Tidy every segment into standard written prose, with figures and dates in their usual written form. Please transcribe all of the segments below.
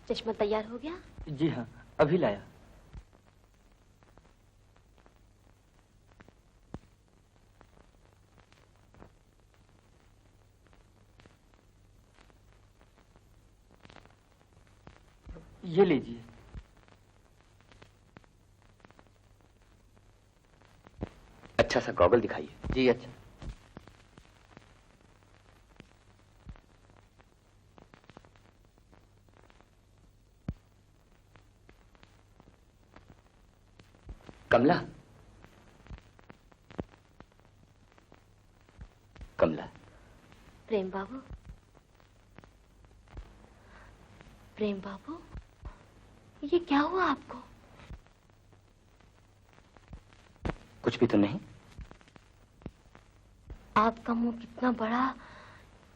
चश्मा तैयार हो गया? जी हाँ, अभी लाया। ये लीजिए। अच्छा सा गॉगल दिखाइए। जी अच्छा। कमला, कमला। प्रेम बाबू, प्रेम बाबू, ये क्या हुआ आपको? कुछ भी तो नहीं। आपका मुंह कितना बड़ा,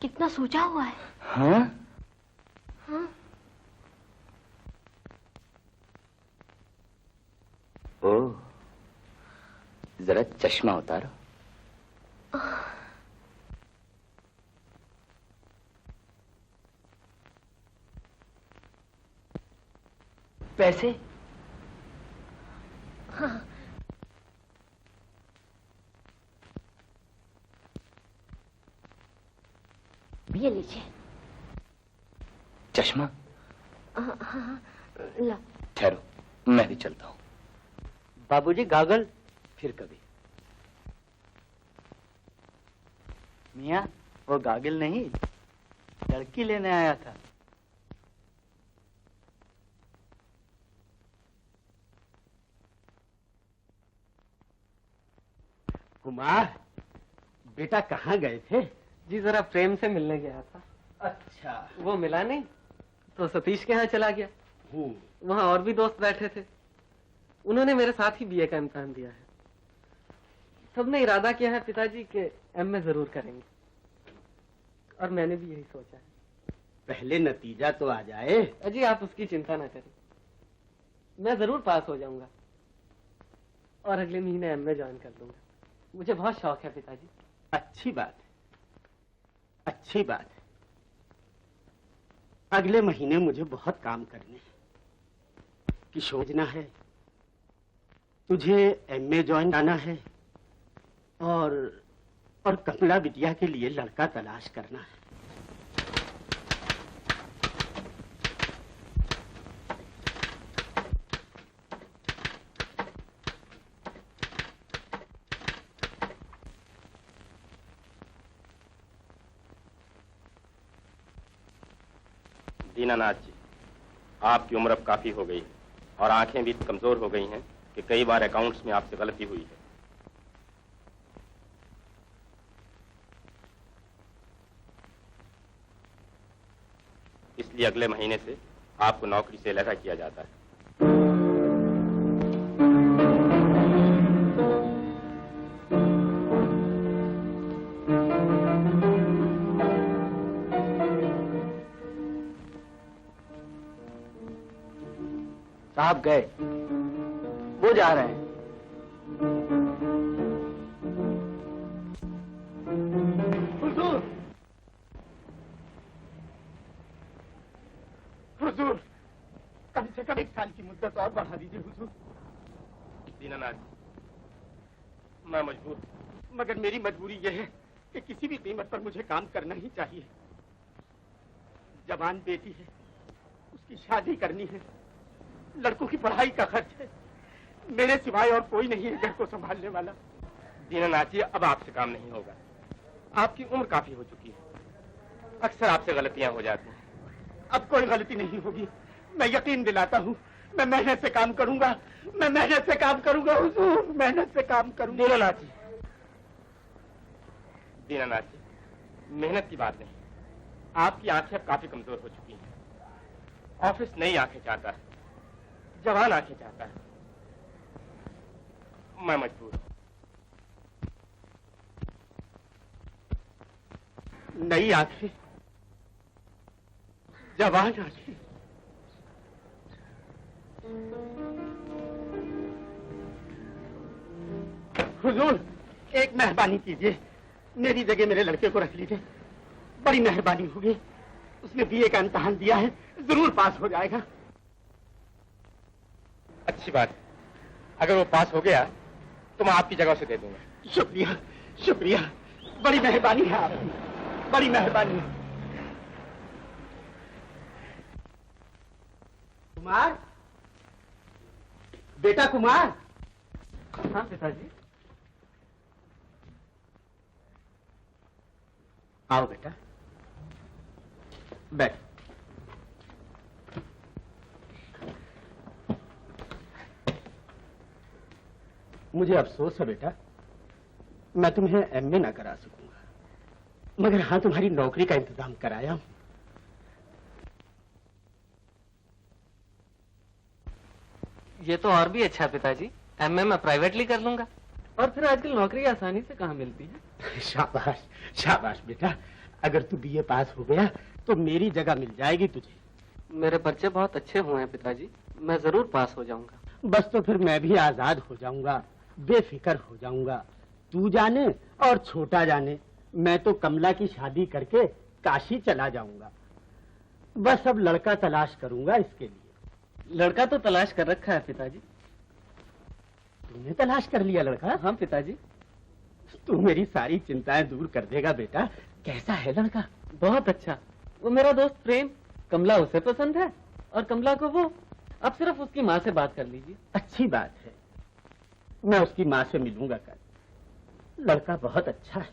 कितना सूजा हुआ है। हाँ? हाँ? ओह, जरा चश्मा उतारो। पैसे? हाँ। ये लीजिए। चश्मा? हाँ, ला। ठहरो, मैं भी चलता हूँ। बाबूजी गागल? फिर कभी। मियाँ, वो गागल नहीं, लड़की लेने आया था। कुमार, बेटा कहाँ गए थे? जी जरा प्रेम से मिलने गया था। अच्छा। वो मिला नहीं तो सतीश के यहाँ चला गया। वहाँ और भी दोस्त बैठे थे, उन्होंने मेरे साथ ही बीए का इम्तिहान दिया है। सबने इरादा किया है पिताजी के एमए जरूर करेंगे, और मैंने भी यही सोचा है। पहले नतीजा तो आ जाए। अजी आप उसकी चिंता ना करें, मैं जरूर पास हो जाऊंगा और अगले महीने एमए ज्वाइन कर लूंगा। मुझे बहुत शौक है पिताजी। अच्छी बात है, अच्छी बात है। अगले महीने मुझे बहुत काम करने हैं। कि सोचना है, तुझे एमए ज्वाइन करना है और कमला बिटिया के लिए लड़का तलाश करना है। दीनानाथ जी, आपकी उम्र अब काफी हो गई है और आंखें भी कमजोर हो गई हैं कि कई बार अकाउंट्स में आपसे गलती हुई है। इसलिए अगले महीने से आपको नौकरी से अलहदा किया जाता है। साहब गए, वो जा रहे हैं। हुजूर, हुजूर, कम से कम 1 साल की मुद्दत और बढ़ा दीजिए हुजूर। दीनानाथ जी, मैं मजबूर हूं। मगर मेरी मजबूरी यह है कि किसी भी कीमत पर मुझे काम करना ही चाहिए। जवान बेटी है, उसकी शादी करनी है, लड़कों की पढ़ाई का खर्च है। मेरे सिवाय और कोई नहीं है घर को संभालने वाला। दीनानाथ जी, अब आपसे काम नहीं होगा। आपकी उम्र काफी हो चुकी है, अक्सर आपसे गलतियां हो जाती हैं। अब कोई गलती नहीं होगी, मैं यकीन दिलाता हूँ। मैं मेहनत से काम करूंगा, मैं मेहनत से काम करूंगा हुजूर, मेहनत से काम करूंगा। दीनानाथ जी, दीनानाथ जी, मेहनत की बात नहीं, आपकी आंखें अब काफी कमजोर हो चुकी हैं। ऑफिस नई आंखें चाहता है, जवान आंखें चाहता है। मैं मजबूर हूं। नई आंखें, जवान आंखें। हुजूर, एक मेहरबानी कीजिए, मेरी जगह मेरे लड़के को रख लीजिए, बड़ी मेहरबानी होगी। उसने बीए का इम्तहान दिया है, जरूर पास हो जाएगा। अच्छी बात है, अगर वो पास हो गया तो मैं आपकी जगह उसे दे दूंगा। शुक्रिया, शुक्रिया, बड़ी मेहरबानी है आपकी, बड़ी मेहरबानी है। कुमार, बेटा कुमार। हाँ पिताजी। आओ बेटा, बैठ। मुझे अफसोस है बेटा, मैं तुम्हें एमए ना करा सकूंगा, मगर हाँ तुम्हारी नौकरी का इंतजाम कराया हूं। ये तो और भी अच्छा पिताजी, एमए मैं प्राइवेटली कर लूंगा, और फिर आजकल नौकरी आसानी से कहाँ मिलती है। शाबाश, शाबाश बेटा, अगर तू बीए पास हो गया तो मेरी जगह मिल जाएगी तुझे। मेरे पर्चे बहुत अच्छे हुए हैं पिताजी, मैं जरूर पास हो जाऊंगा। बस तो फिर मैं भी आजाद हो जाऊंगा, बेफिक्र हो जाऊंगा। तू जाने और छोटा जाने, मैं तो कमला की शादी करके काशी चला जाऊंगा। बस अब लड़का तलाश करूंगा इसके लिए। लड़का तो तलाश कर रखा है पिताजी। तूने तलाश कर लिया लड़का? हाँ पिताजी। तू मेरी सारी चिंताएं दूर कर देगा बेटा। कैसा है लड़का? बहुत अच्छा। वो मेरा दोस्त प्रेम, कमला उसे पसंद है और कमला को वो। अब सिर्फ उसकी माँ से बात कर लीजिए। अच्छी बात है, मैं उसकी माँ से मिलूंगा कल। लड़का बहुत अच्छा है।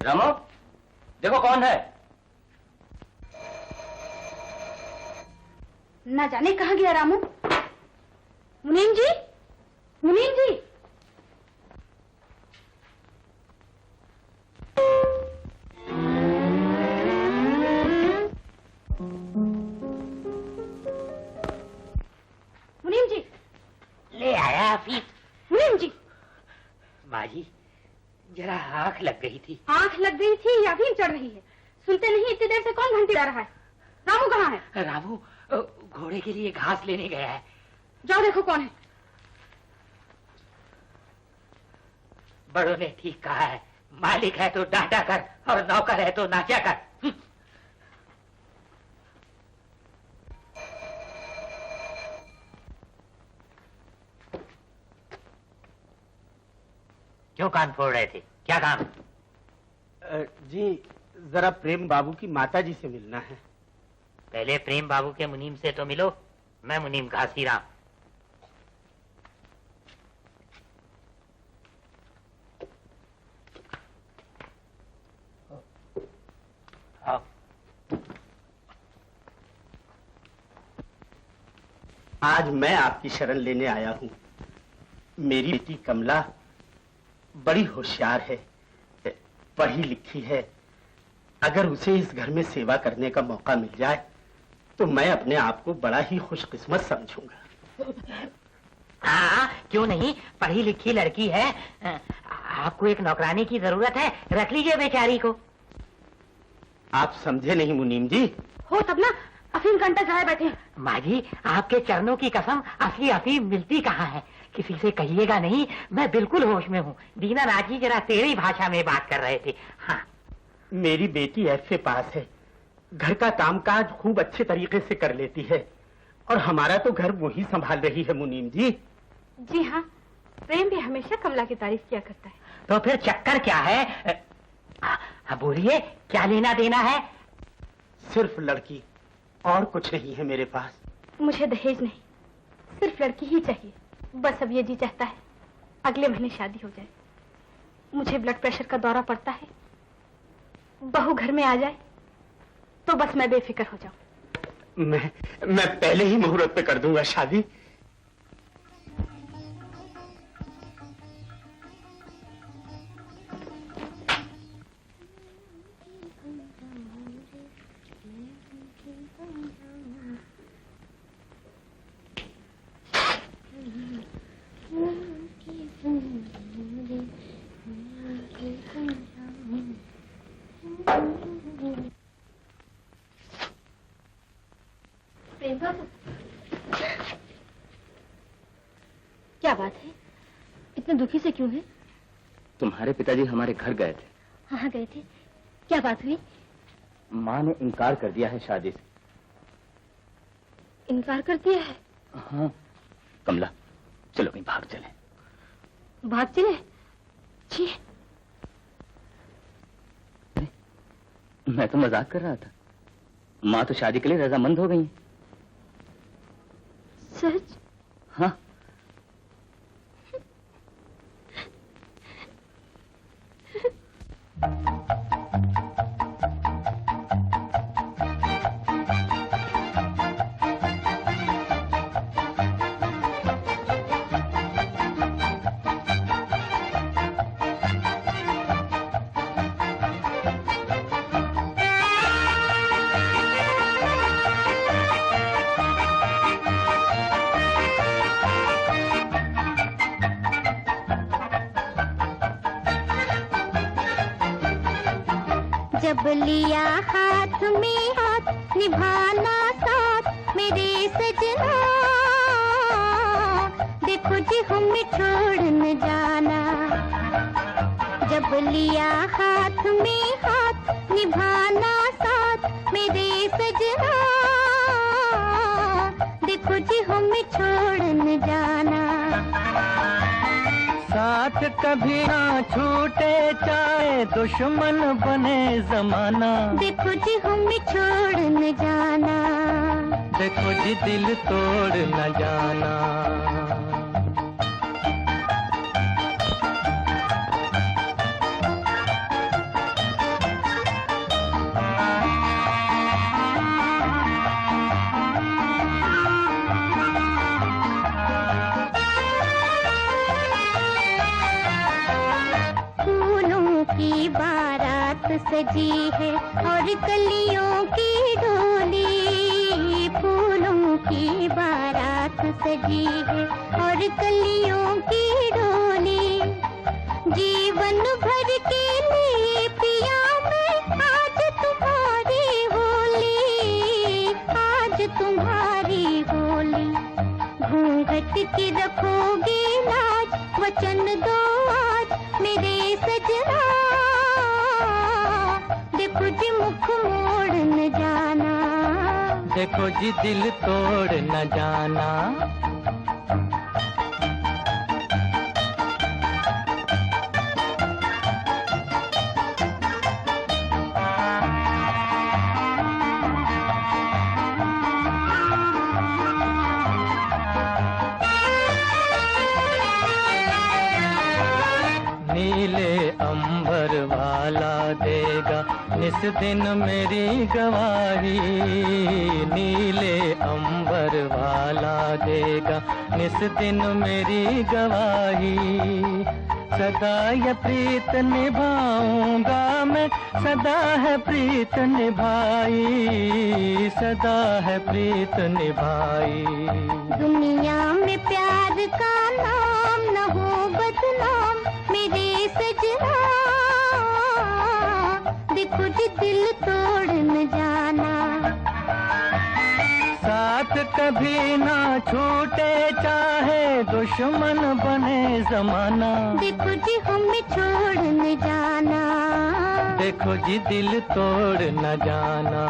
रामू, देखो कौन है। ना जाने कहाँ गया रामू। मुनीम जी, मुनीम जी। मुनीम जी। ले आया हफीज। मुनीम जी। माँ जी, जरा आंख लग गई थी। आंख लग गई थी या अफीम चढ़ रही है? सुनते नहीं इतनी देर से कौन घंटी ला रहा है? रामू कहाँ है? रामू घोड़े के लिए घास लेने गया है। जाओ देखो कौन है। बड़ों ने ठीक कहा है, मालिक है तो डांटा कर और नौकर है तो नाचा कर। क्यों कान फोड़ रहे थे, क्या काम? जी जरा प्रेम बाबू की माता जी से मिलना है। पहले प्रेम बाबू के मुनीम से तो मिलो। मैं मुनीम घासीराम। आओ। आज मैं आपकी शरण लेने आया हूँ। मेरी बेटी कमला बड़ी होशियार है, पढ़ी लिखी है। अगर उसे इस घर में सेवा करने का मौका मिल जाए तो मैं अपने आप को बड़ा ही खुशकिस्मत समझूंगा। हाँ, क्यों नहीं, पढ़ी लिखी लड़की है। आपको एक नौकरानी की जरूरत है, रख लीजिए बेचारी को। आप समझे नहीं मुनीम जी। हो तब ना, अफीम घंटा चाहे बैठे। माँ जी, आपके चरणों की कसम, असली अफीम मिलती कहाँ है? किसी से कहिएगा नहीं, मैं बिल्कुल होश में हूँ। दीनानाथ जी जरा तेरी भाषा में बात कर रहे थे। हाँ, मेरी बेटी एफए पास है, घर का कामकाज खूब अच्छे तरीके से कर लेती है और हमारा तो घर वही संभाल रही है मुनीम जी। जी हाँ, प्रेम भी हमेशा कमला की तारीफ किया करता है। तो फिर चक्कर क्या है? बोलिए, क्या लेना देना है? सिर्फ लड़की, और कुछ नहीं है मेरे पास। मुझे दहेज नहीं, सिर्फ लड़की ही चाहिए। बस अब ये जी चाहता है अगले महीने शादी हो जाए। मुझे ब्लड प्रेशर का दौरा पड़ता है, बहू घर में आ जाए तो बस मैं बेफिक्र हो जाऊं। मैं पहले ही मुहूर्त पे कर दूंगा शादी। क्या बात है? इतने दुखी से क्यों है? तुम्हारे पिताजी हमारे घर गए थे। हाँ गए थे। क्या बात हुई? माँ ने इनकार कर दिया है शादी से। इनकार कर दिया है? हाँ। कमला, चलो कहीं भाग चले। भाग चले? जी। मैं तो मजाक कर रहा था। माँ तो शादी के लिए रजामंद हो गई हैं। सच? हाँ। जब लिया हाथ में हाथ निभाना साथ मेरे सजना, देखो जी हमें छोड़ न जाना। जब लिया हाथ में हाथ निभाना साथ मेरे सजना, देखो जी हमें छोड़ न जाना। साथ कभी ना छूटे चाहे दुश्मन बने जमाना, देखो जी हमें छोड़ न जाना। देखो जी दिल तोड़ न जाना। की बारात सजी है और कलियों की डोली, फूलों की बारात सजी है और कलियों की डोली। जीवन भर के लिए पिया मैं आज तुम्हारी होली, आज तुम्हारी होली। घूंघट की रखोगे लाज, वचन दो आज मेरे सजना, देखो जी मुख मोड़ न जाना। देखो जी दिल तोड़ न जाना। नीले अंबर वाला देगा निस दिन मेरी गवाही, नीले अंबर वाला देगा निस दिन मेरी गवाही। सदा ये प्रीत निभाऊंगा मैं, सदा है प्रीत निभाई, सदा है प्रीत निभाई। दुनिया में प्यार का नाम न हो बदनाम मेरे सजना, देखो जी दिल तोड़ न जाना। साथ कभी ना छूटे चाहे दुश्मन बने जमाना, देखो जी हमें छोड़ न जाना। देखो जी दिल तोड़ न जाना।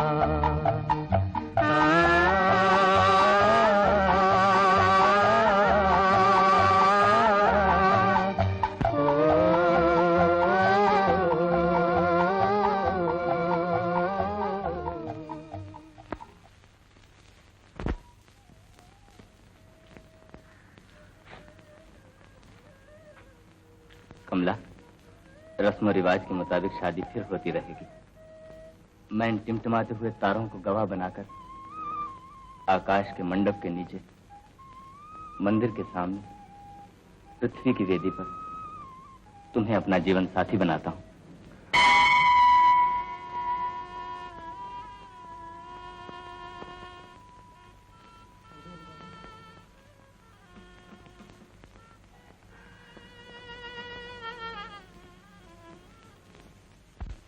कमला, रस्म रिवाज के मुताबिक शादी फिर होती रहेगी। मैं इन टिमटिमाते हुए तारों को गवाह बनाकर आकाश के मंडप के नीचे, मंदिर के सामने, पृथ्वी की वेदी पर तुम्हें अपना जीवन साथी बनाता हूं।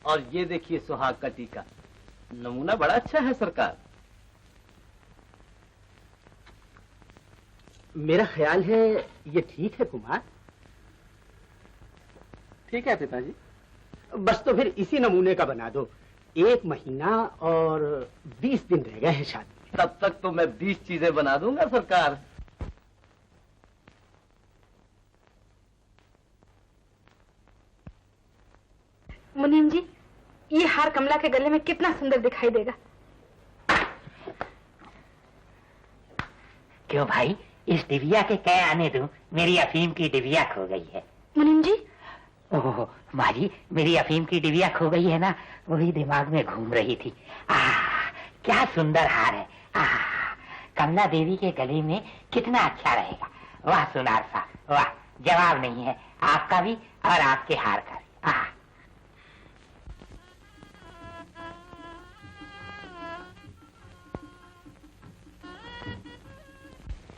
और ये देखिए सुहाग का टीका, नमूना बड़ा अच्छा है सरकार। मेरा ख्याल है ये ठीक है कुमार। ठीक है पिताजी। बस तो फिर इसी नमूने का बना दो। 1 महीना और 20 दिन रह गए हैं शादी। तब तक तो मैं 20 चीजें बना दूंगा सरकार। मुनीम जी, ये हार कमला के गले में कितना सुंदर दिखाई देगा। क्यों भाई, इस डिबिया के क्या आने दूं? मेरी अफीम की डिबिया खो गई है। मुनीम जी, ओह माँ जी, मेरी अफीम की डिबिया खो गई है ना, वही दिमाग में घूम रही थी। क्या सुंदर हार है। कमला देवी के गले में कितना अच्छा रहेगा। वाह सुनार साहब वाह, जवाब नहीं है आपका भी और आपके हार का भी।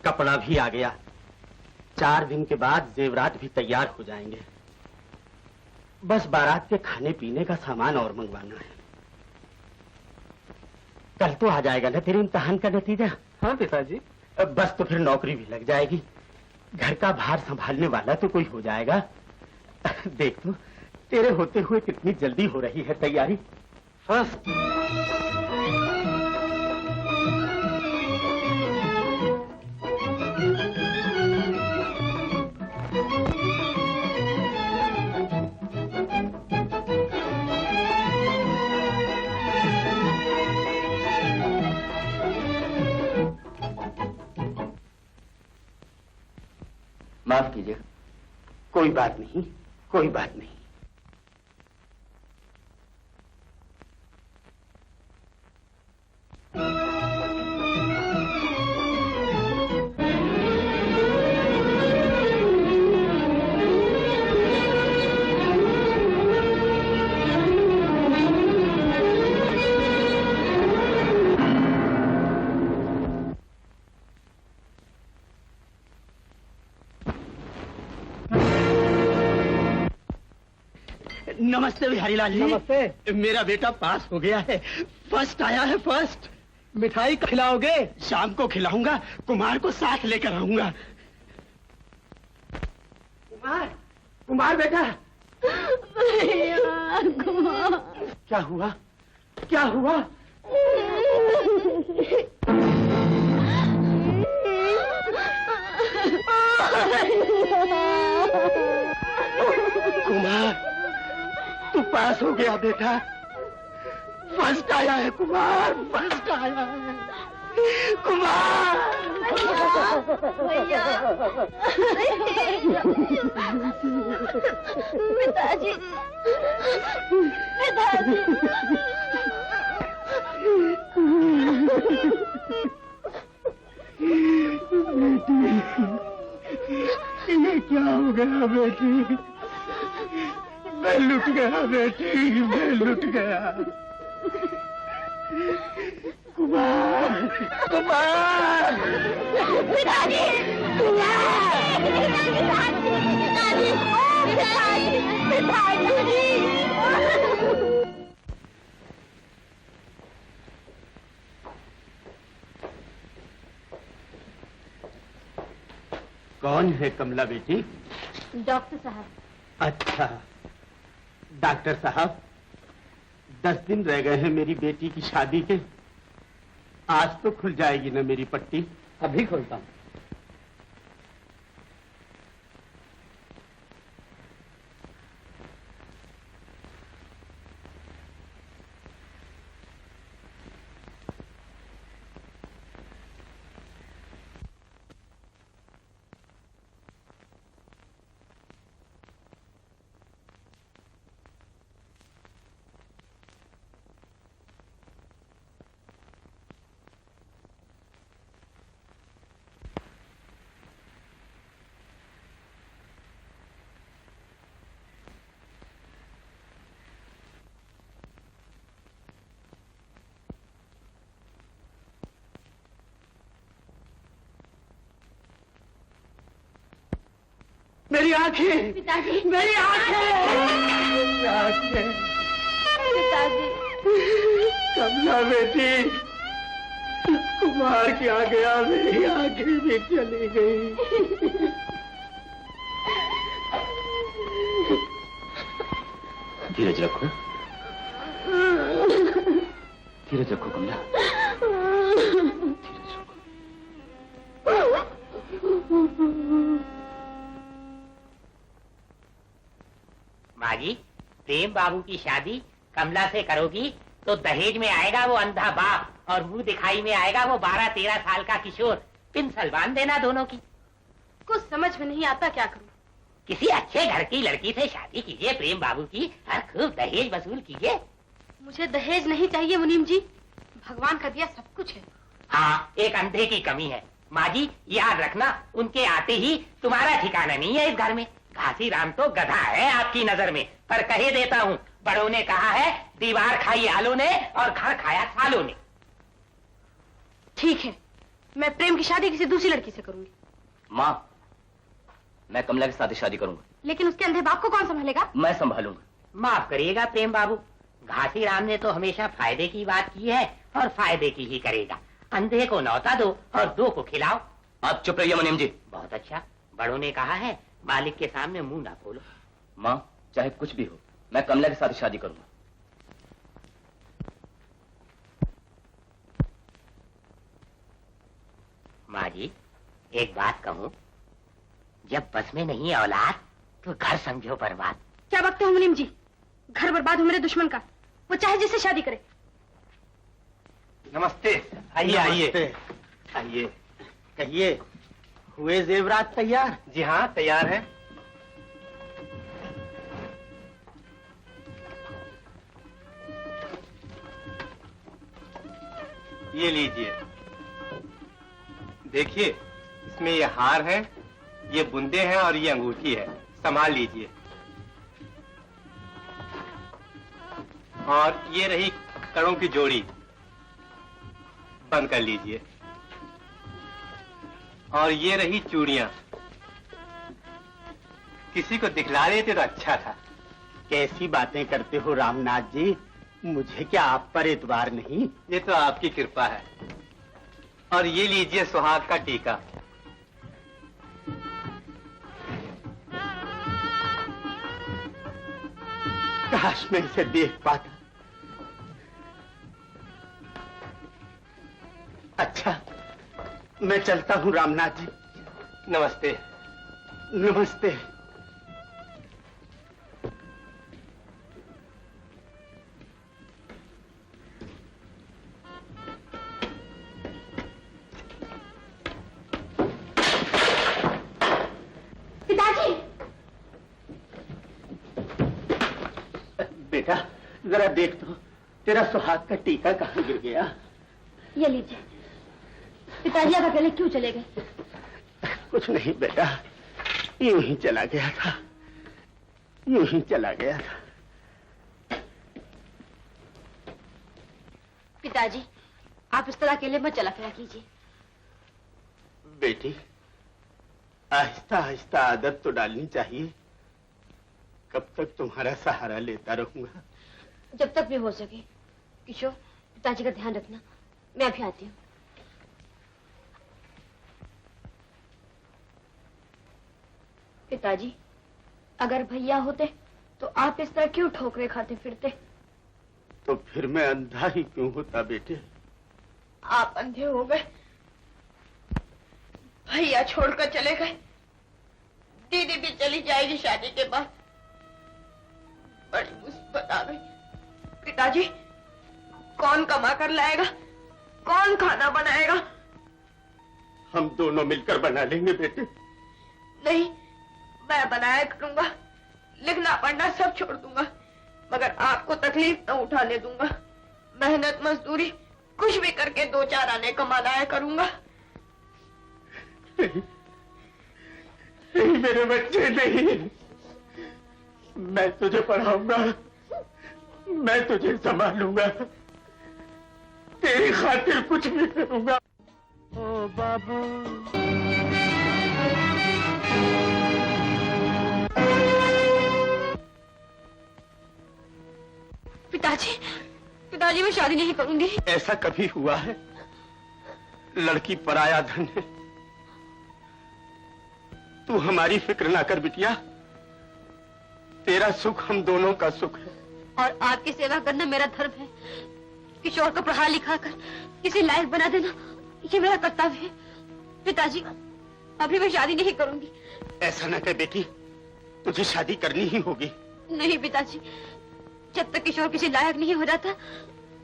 कपड़ा भी आ गया। 4 दिन के बाद जेवरात भी तैयार हो जाएंगे। बस बारात के खाने पीने का सामान और मंगवाना है। कल तो आ जाएगा ना तेरे इम्तिहान का नतीजा? हाँ पिताजी। बस तो फिर नौकरी भी लग जाएगी। घर का भार संभालने वाला तो कोई हो जाएगा। देख तो तेरे होते हुए कितनी जल्दी हो रही है तैयारी। फर्स्ट माफ कीजिए। कोई बात नहीं, कोई बात नहीं। नमस्ते बिहारी लाल जी। नमस्ते। मेरा बेटा पास हो गया है, फर्स्ट आया है, फर्स्ट। मिठाई खिलाओगे? शाम को खिलाऊंगा, कुमार को साथ लेकर आऊंगा। कुमार, कुमार बेटा। कुमार। क्या हुआ, क्या हुआ? कुमार, तू पास हो गया बेटा, फर्स्ट आया है कुमार, फर्स्ट आया है कुमार। भैया, पिताजी, पिताजी। बेटी, ये क्या हो गया बेटी? मैं लुट गया बेटी, मैं लुट गया। कुमार, कुमार, पिताजी, पिताजी, पिताजी, पिताजी। कौन है कमला बेटी? डॉक्टर साहब। अच्छा डॉक्टर साहब, 10 दिन रह गए हैं मेरी बेटी की शादी के। आज तो खुल जाएगी ना मेरी पट्टी? अभी खोलता हूँ। मेरी आंखें, पिताजी, मेरी आंखें, पिताजी। कमला बेटी, मार क्या गया, मेरी आंखें भी चली गई। धीरज रखो, धीरज रखो कमला, धीरज रखो। माँ जी, प्रेम बाबू की शादी कमला से करोगी तो दहेज में आएगा वो अंधा बाप और मुंह दिखाई में आएगा वो 12-13 साल का किशोर। पिन बांध देना दोनों की। कुछ समझ में नहीं आता, क्या करूं? किसी अच्छे घर की लड़की से शादी कीजिए प्रेम बाबू की, और खूब दहेज वसूल कीजिए। मुझे दहेज नहीं चाहिए मुनीम जी, भगवान का दिया सब कुछ है। हाँ, एक अंधे की कमी है। माँ जी याद रखना, उनके आते ही तुम्हारा ठिकाना नहीं है इस घर में। घासी राम तो गधा है आपकी नजर में, पर कहे देता हूँ, बड़ों ने कहा है दीवार खाई आलों ने और घर खाया सालों ने। ठीक है, मैं प्रेम की शादी किसी दूसरी लड़की से करूंगी। माँ, मैं कमला के साथ ही शादी करूंगा। लेकिन उसके अंधे बाप को कौन संभालेगा? मैं संभालूंगा। माफ करिएगा प्रेम बाबू, घासी राम ने तो हमेशा फायदे की बात की है और फायदे की ही करेगा। अंधे को नौता दो और 2 को खिलाओ। आप चुप रहिए मुनीम जी। बहुत अच्छा, बड़ों ने कहा है मालिक के सामने मुंह ना खोलो। माँ, चाहे कुछ भी हो, मैं कमला के साथ ही शादी करूंगा। माँ जी, एक बात कहूँ, जब बस में नहीं औलाद तो घर समझो बर्बाद। क्या बकते हो मुनीम जी? घर बर्बाद हो मेरे दुश्मन का, वो चाहे जिससे शादी करे। नमस्ते। आइए आइए आइए, कहिए, हुए जेवरात तैयार? जी हाँ, तैयार है। ये लीजिए, देखिए, इसमें ये हार है, ये बुंदे हैं और ये अंगूठी है, संभाल लीजिए। और ये रही कड़ों की जोड़ी, बंद कर लीजिए। और ये रही चूड़ियां, किसी को दिखला लेते तो अच्छा था। कैसी बातें करते हो रामनाथ जी, मुझे क्या आप पर एतबार नहीं? ये तो आपकी कृपा है। और ये लीजिए सुहाग का टीका। काश मैं इसे देख पाता। अच्छा, मैं चलता हूँ रामनाथ जी। नमस्ते। नमस्ते। पिताजी! बेटा, जरा देख तो, तेरा सुहाग का टीका कहाँ गिर गया? ये लीजिए। पिताजी आप अकेले क्यों चले गए? कुछ नहीं बेटा, यूं ही चला गया था, यूं ही चला गया था। पिताजी, आप इस तरह अकेले मत चला फिरा कीजिए। बेटी, आहिस्ता आहिस्ता आदत तो डालनी चाहिए। कब तक तुम्हारा सहारा लेता रहूंगा? जब तक भी हो सके। किशोर, पिताजी का ध्यान रखना, मैं अभी आती हूँ। पिताजी, अगर भैया होते तो आप इस तरह क्यों ठोकरे खाते फिरते? तो फिर मैं अंधा ही क्यों होता बेटे? आप अंधे हो गए, भैया छोड़कर चले गए, दीदी भी चली जाएगी शादी के बाद। बड़ी मुसीबत आ गई। पिताजी, कौन कमा कर लाएगा, कौन खाना बनाएगा? हम दोनों मिलकर बना लेंगे बेटे। नहीं, मैं बनाया करूंगा, लिखना पढ़ना सब छोड़ दूंगा, मगर आपको तकलीफ न उठाने दूंगा। मेहनत मजदूरी कुछ भी करके 2-4 आने कमाया करूंगा। नहीं मेरे बच्चे, नहीं। मैं तुझे पढ़ाऊंगा, मैं तुझे संभालूंगा, तेरी खातिर कुछ भी करूंगा। ओ बाबू, पिताजी, पिताजी मैं शादी नहीं करूंगी। ऐसा कभी हुआ है? लड़की पराया धन है। तू हमारी फिक्र ना कर बिटिया, तेरा सुख हम दोनों का सुख है। और आपकी सेवा करना मेरा धर्म है। किशोर को पढ़ा लिखा कर किसी लायक बना देना, ये मेरा कर्तव्य है। पिताजी, अभी मैं शादी नहीं करूंगी। ऐसा न कह बेटी, तुझे शादी करनी ही होगी। नहीं पिताजी, जब तक किशोर किसी लायक नहीं हो जाता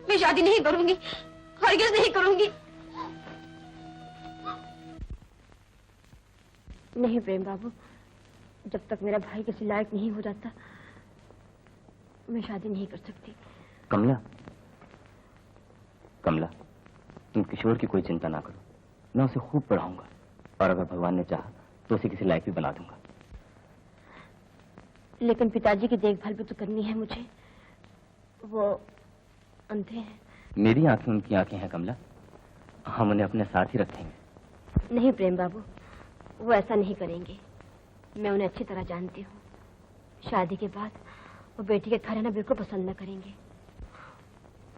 मैं शादी नहीं करूंगी, हरगिज़ नहीं करूंगी। नहीं प्रेम बाबू, जब तक मेरा भाई किसी लायक नहीं हो जाता मैं शादी नहीं कर सकती। कमला, कमला, तुम किशोर की कोई चिंता ना करो, मैं उसे खूब पढ़ाऊंगा और अगर भगवान ने चाहा तो उसे किसी लायक भी बना दूंगा। लेकिन पिताजी की देखभाल भी तो करनी है मुझे, वो अंधे हैं। मेरी आंखें उनकी आंखें हैं कमला, हम उन्हें अपने साथ ही रखेंगे। नहीं प्रेम बाबू, वो ऐसा नहीं करेंगे। मैं उन्हें अच्छी तरह जानती हूँ। शादी के बाद वो बेटी के घर रहना बिल्कुल पसंद न करेंगे।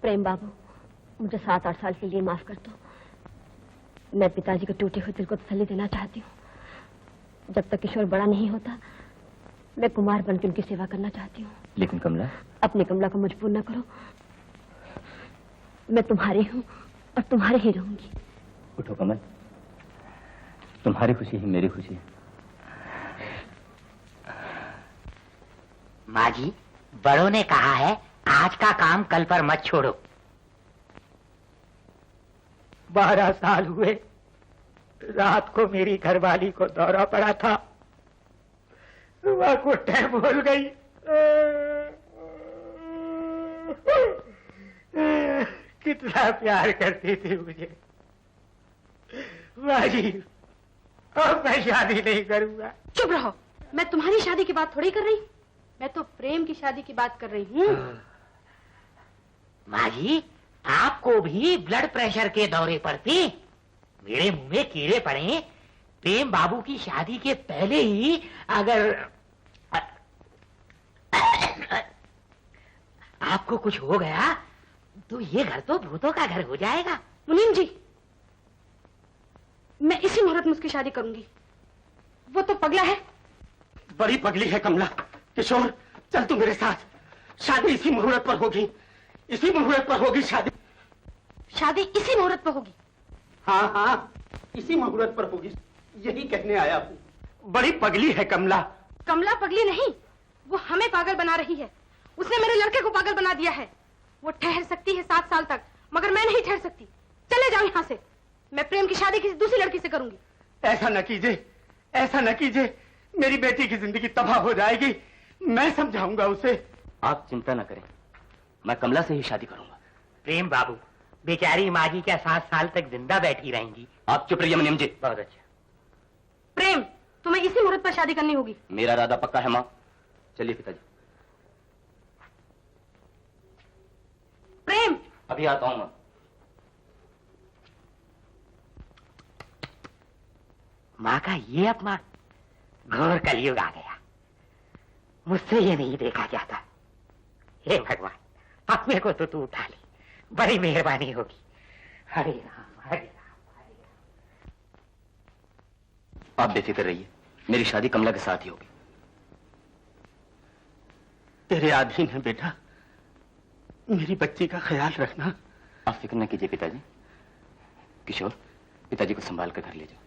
प्रेम बाबू, मुझे 7-8 साल के लिए माफ कर दो। मैं पिताजी के टूटे हुए दिल को तसल्ली देना चाहती हूँ। जब तक किशोर बड़ा नहीं होता मैं कुमार बनकर उनकी सेवा करना चाहती हूँ। लेकिन कमला, अपनी कमला को मजबूर न करो। मैं तुम्हारी हूँ और तुम्हारे ही रहूंगी। उठो कमल, तुम्हारी खुशी ही मेरी खुशी है। माँ जी, बड़ों ने कहा है आज का काम कल पर मत छोड़ो। 12 साल हुए, रात को मेरी घरवाली को दौरा पड़ा था, वह कुट्टे भूल गई। कितना प्यार करती थी मुझे। माँ जी, अब मैं शादी नहीं करूंगा। चुप रहो, मैं तुम्हारी शादी की बात थोड़ी कर रही हूँ, मैं तो प्रेम की शादी की बात कर रही हूँ। माँ जी, आपको भी ब्लड प्रेशर के दौरे पर थे, मेरे मुंह में कीड़े पड़े। प्रेम बाबू की शादी के पहले ही अगर आपको कुछ हो गया तो ये घर तो भूतों का घर हो जाएगा। मुनीम जी, मैं इसी मुहूर्त में उसकी शादी करूंगी। वो तो पगला है। बड़ी पगली है कमला। किशोर, चल तू मेरे साथ। शादी इसी मुहूर्त पर होगी, इसी मुहूर्त पर होगी शादी। शादी इसी मुहूर्त पर होगी? हाँ हाँ, इसी मुहूर्त पर होगी, यही कहने आया हूँ। बड़ी पगली है कमला। कमला पगली नहीं, वो हमें पागल बना रही है। उसने मेरे लड़के को पागल बना दिया है। वो ठहर सकती है 7 साल तक, मगर मैं नहीं ठहर सकती। चले जाओ यहाँ से। मैं प्रेम की शादी किसी दूसरी लड़की से करूंगी। ऐसा न कीजिए, ऐसा न कीजिए, मेरी बेटी की जिंदगी तबाह हो जाएगी। मैं समझाऊंगा उसे। आप चिंता न करें, मैं कमला से ही शादी करूंगा। प्रेम बाबू, बेचारी माँ जी क्या 7 साल तक जिंदा बैठी रहेंगी। आप चुप रहिए मुनीम जी। बहुत अच्छा। प्रेम, तुम्हें इसी मुहूर्त पर शादी करनी होगी। मेरा इरादा पक्का है माँ। चलिए पिताजी। प्रेम, अभी आता हूँ माँ। माँ का ये अपमान, घोर कलयुग आ गया। मुझसे ये नहीं देखा जाता। हे भगवान, अपने को तो तू उठा ले, बड़ी मेहरबानी होगी। हरे राम हरे राम हरे राम। आप बेफिक्र रहिए, मेरी शादी कमला के साथ ही होगी। तेरे अधीन है बेटा, मेरी बच्ची का ख्याल रखना। आप फिक्र न कीजिए पिताजी। किशोर, पिताजी को संभाल कर घर ले जाओ।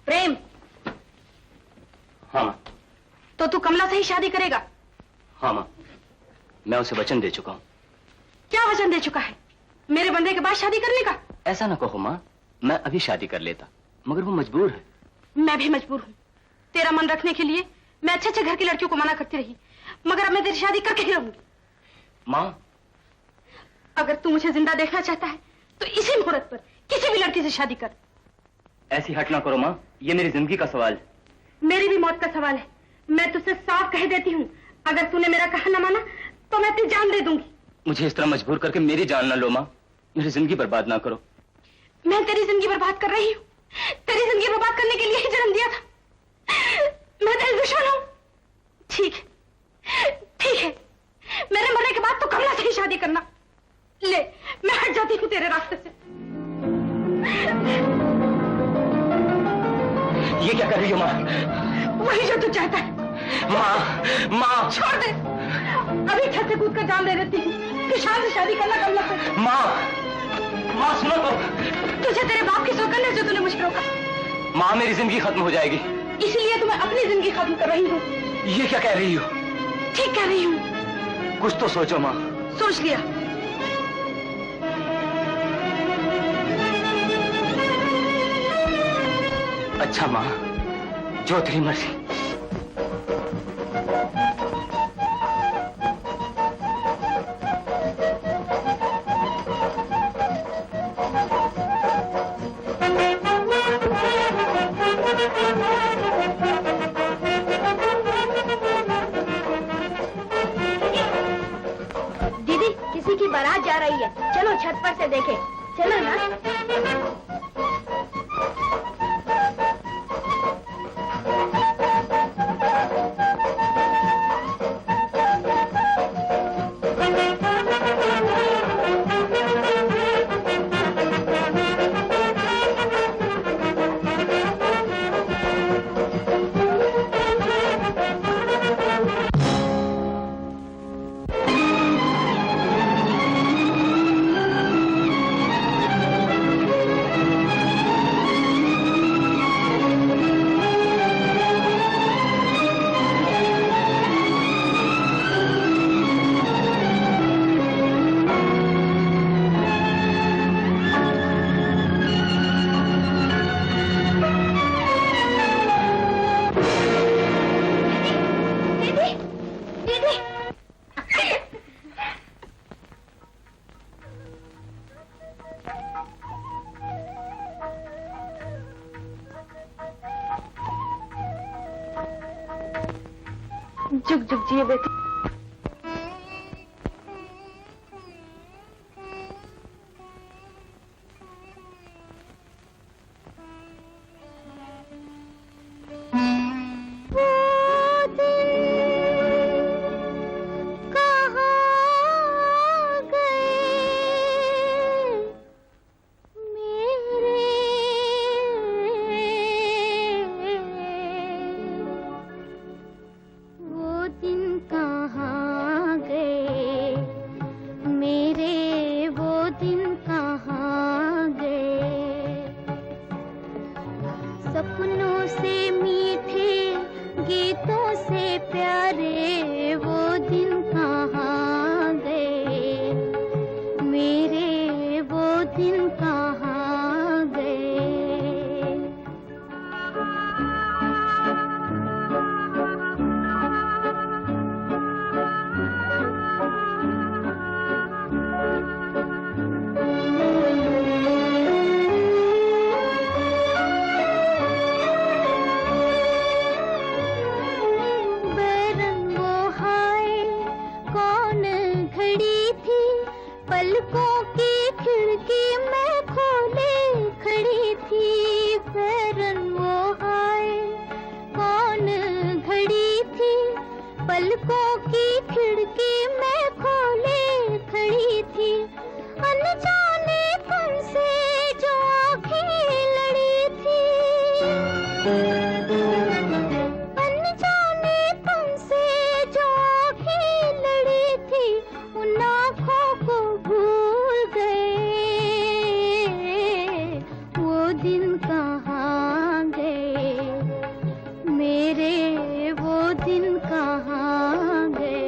प्रेम। हाँ माँ। तो तू कमला से ही शादी करेगा? हाँ माँ, मैं उसे वचन दे चुका हूँ। क्या वचन दे चुका है? मेरे बनने के बाद शादी करने का? ऐसा ना कहो माँ, मैं अभी शादी कर लेता, मगर वो मजबूर है। मैं भी मजबूर हूँ। तेरा मन रखने के लिए मैं अच्छे अच्छे घर की लड़कियों को मना करती रही, मगर अब मैं तेरी शादी करके ही रहूंगी। माँ, अगर तू मुझे जिंदा देखना चाहता है तो इसी मुहूर्त पर किसी भी लड़की से शादी कर। ऐसी हट ना करो माँ, ये मेरी जिंदगी का सवाल है। मेरी भी मौत का सवाल है। मैं तुझसे साफ कह देती हूँ, अगर तूने मेरा कहा न माना तो मैं तेरी जान दे दूंगी। मुझे इस तरह मजबूर करके मेरी जान ना लो माँ, मेरी जिंदगी बर्बाद ना करो। मैं तेरी जिंदगी बर्बाद कर रही हूँ? तेरी जिंदगी बर्बाद करने के लिए ही जन्म दिया था। मैं तेरी दुश्मन हूँ। ठीक है, मेरे मरने के बाद तो कमला से ही शादी करना। ले, मैं हट जाती हूँ तेरे रास्ते से। ये क्या कर रही हो माँ? वही जो तू चाहता है। माँ छोड़ दे, अभी छत से कूद कर जान दे देती हूँ कि शान से शादी करना कमला से। माँ सुनो तो। तुझे तेरे बाप की सौगंध है जो तूने मुझे रोका। माँ मेरी जिंदगी खत्म हो जाएगी। इसलिए तो मैं अपनी जिंदगी खत्म कर रही हूँ। ये क्या कह रही हो? ठीक कह रही हूँ। कुछ तो सोचो माँ। सोच लिया। अच्छा माँ, जो तेरी मर्जी। दीदी, किसी की बारात जा रही है, चलो छत पर से देखें। चलो ना। जुग जुग जिए बेटी। सपनों से मीठे गीतों से प्यारे वो दिन कहाँ गए, मेरे वो दिन कहाँ गए। पलकों की खिड़की में खोले खड़ी थी, बैरन वो हाय कौन घड़ी थी। पलकों की खिड़की में खोले खड़ी थी, अनजाने तुमसे जो आँखें लड़ी थी। अनजाने तुमसे जो आँखें लड़ी थी, उन आँखों को भूल गए, वो दिन कहाँ गए, मेरे वो दिन कहाँ गए।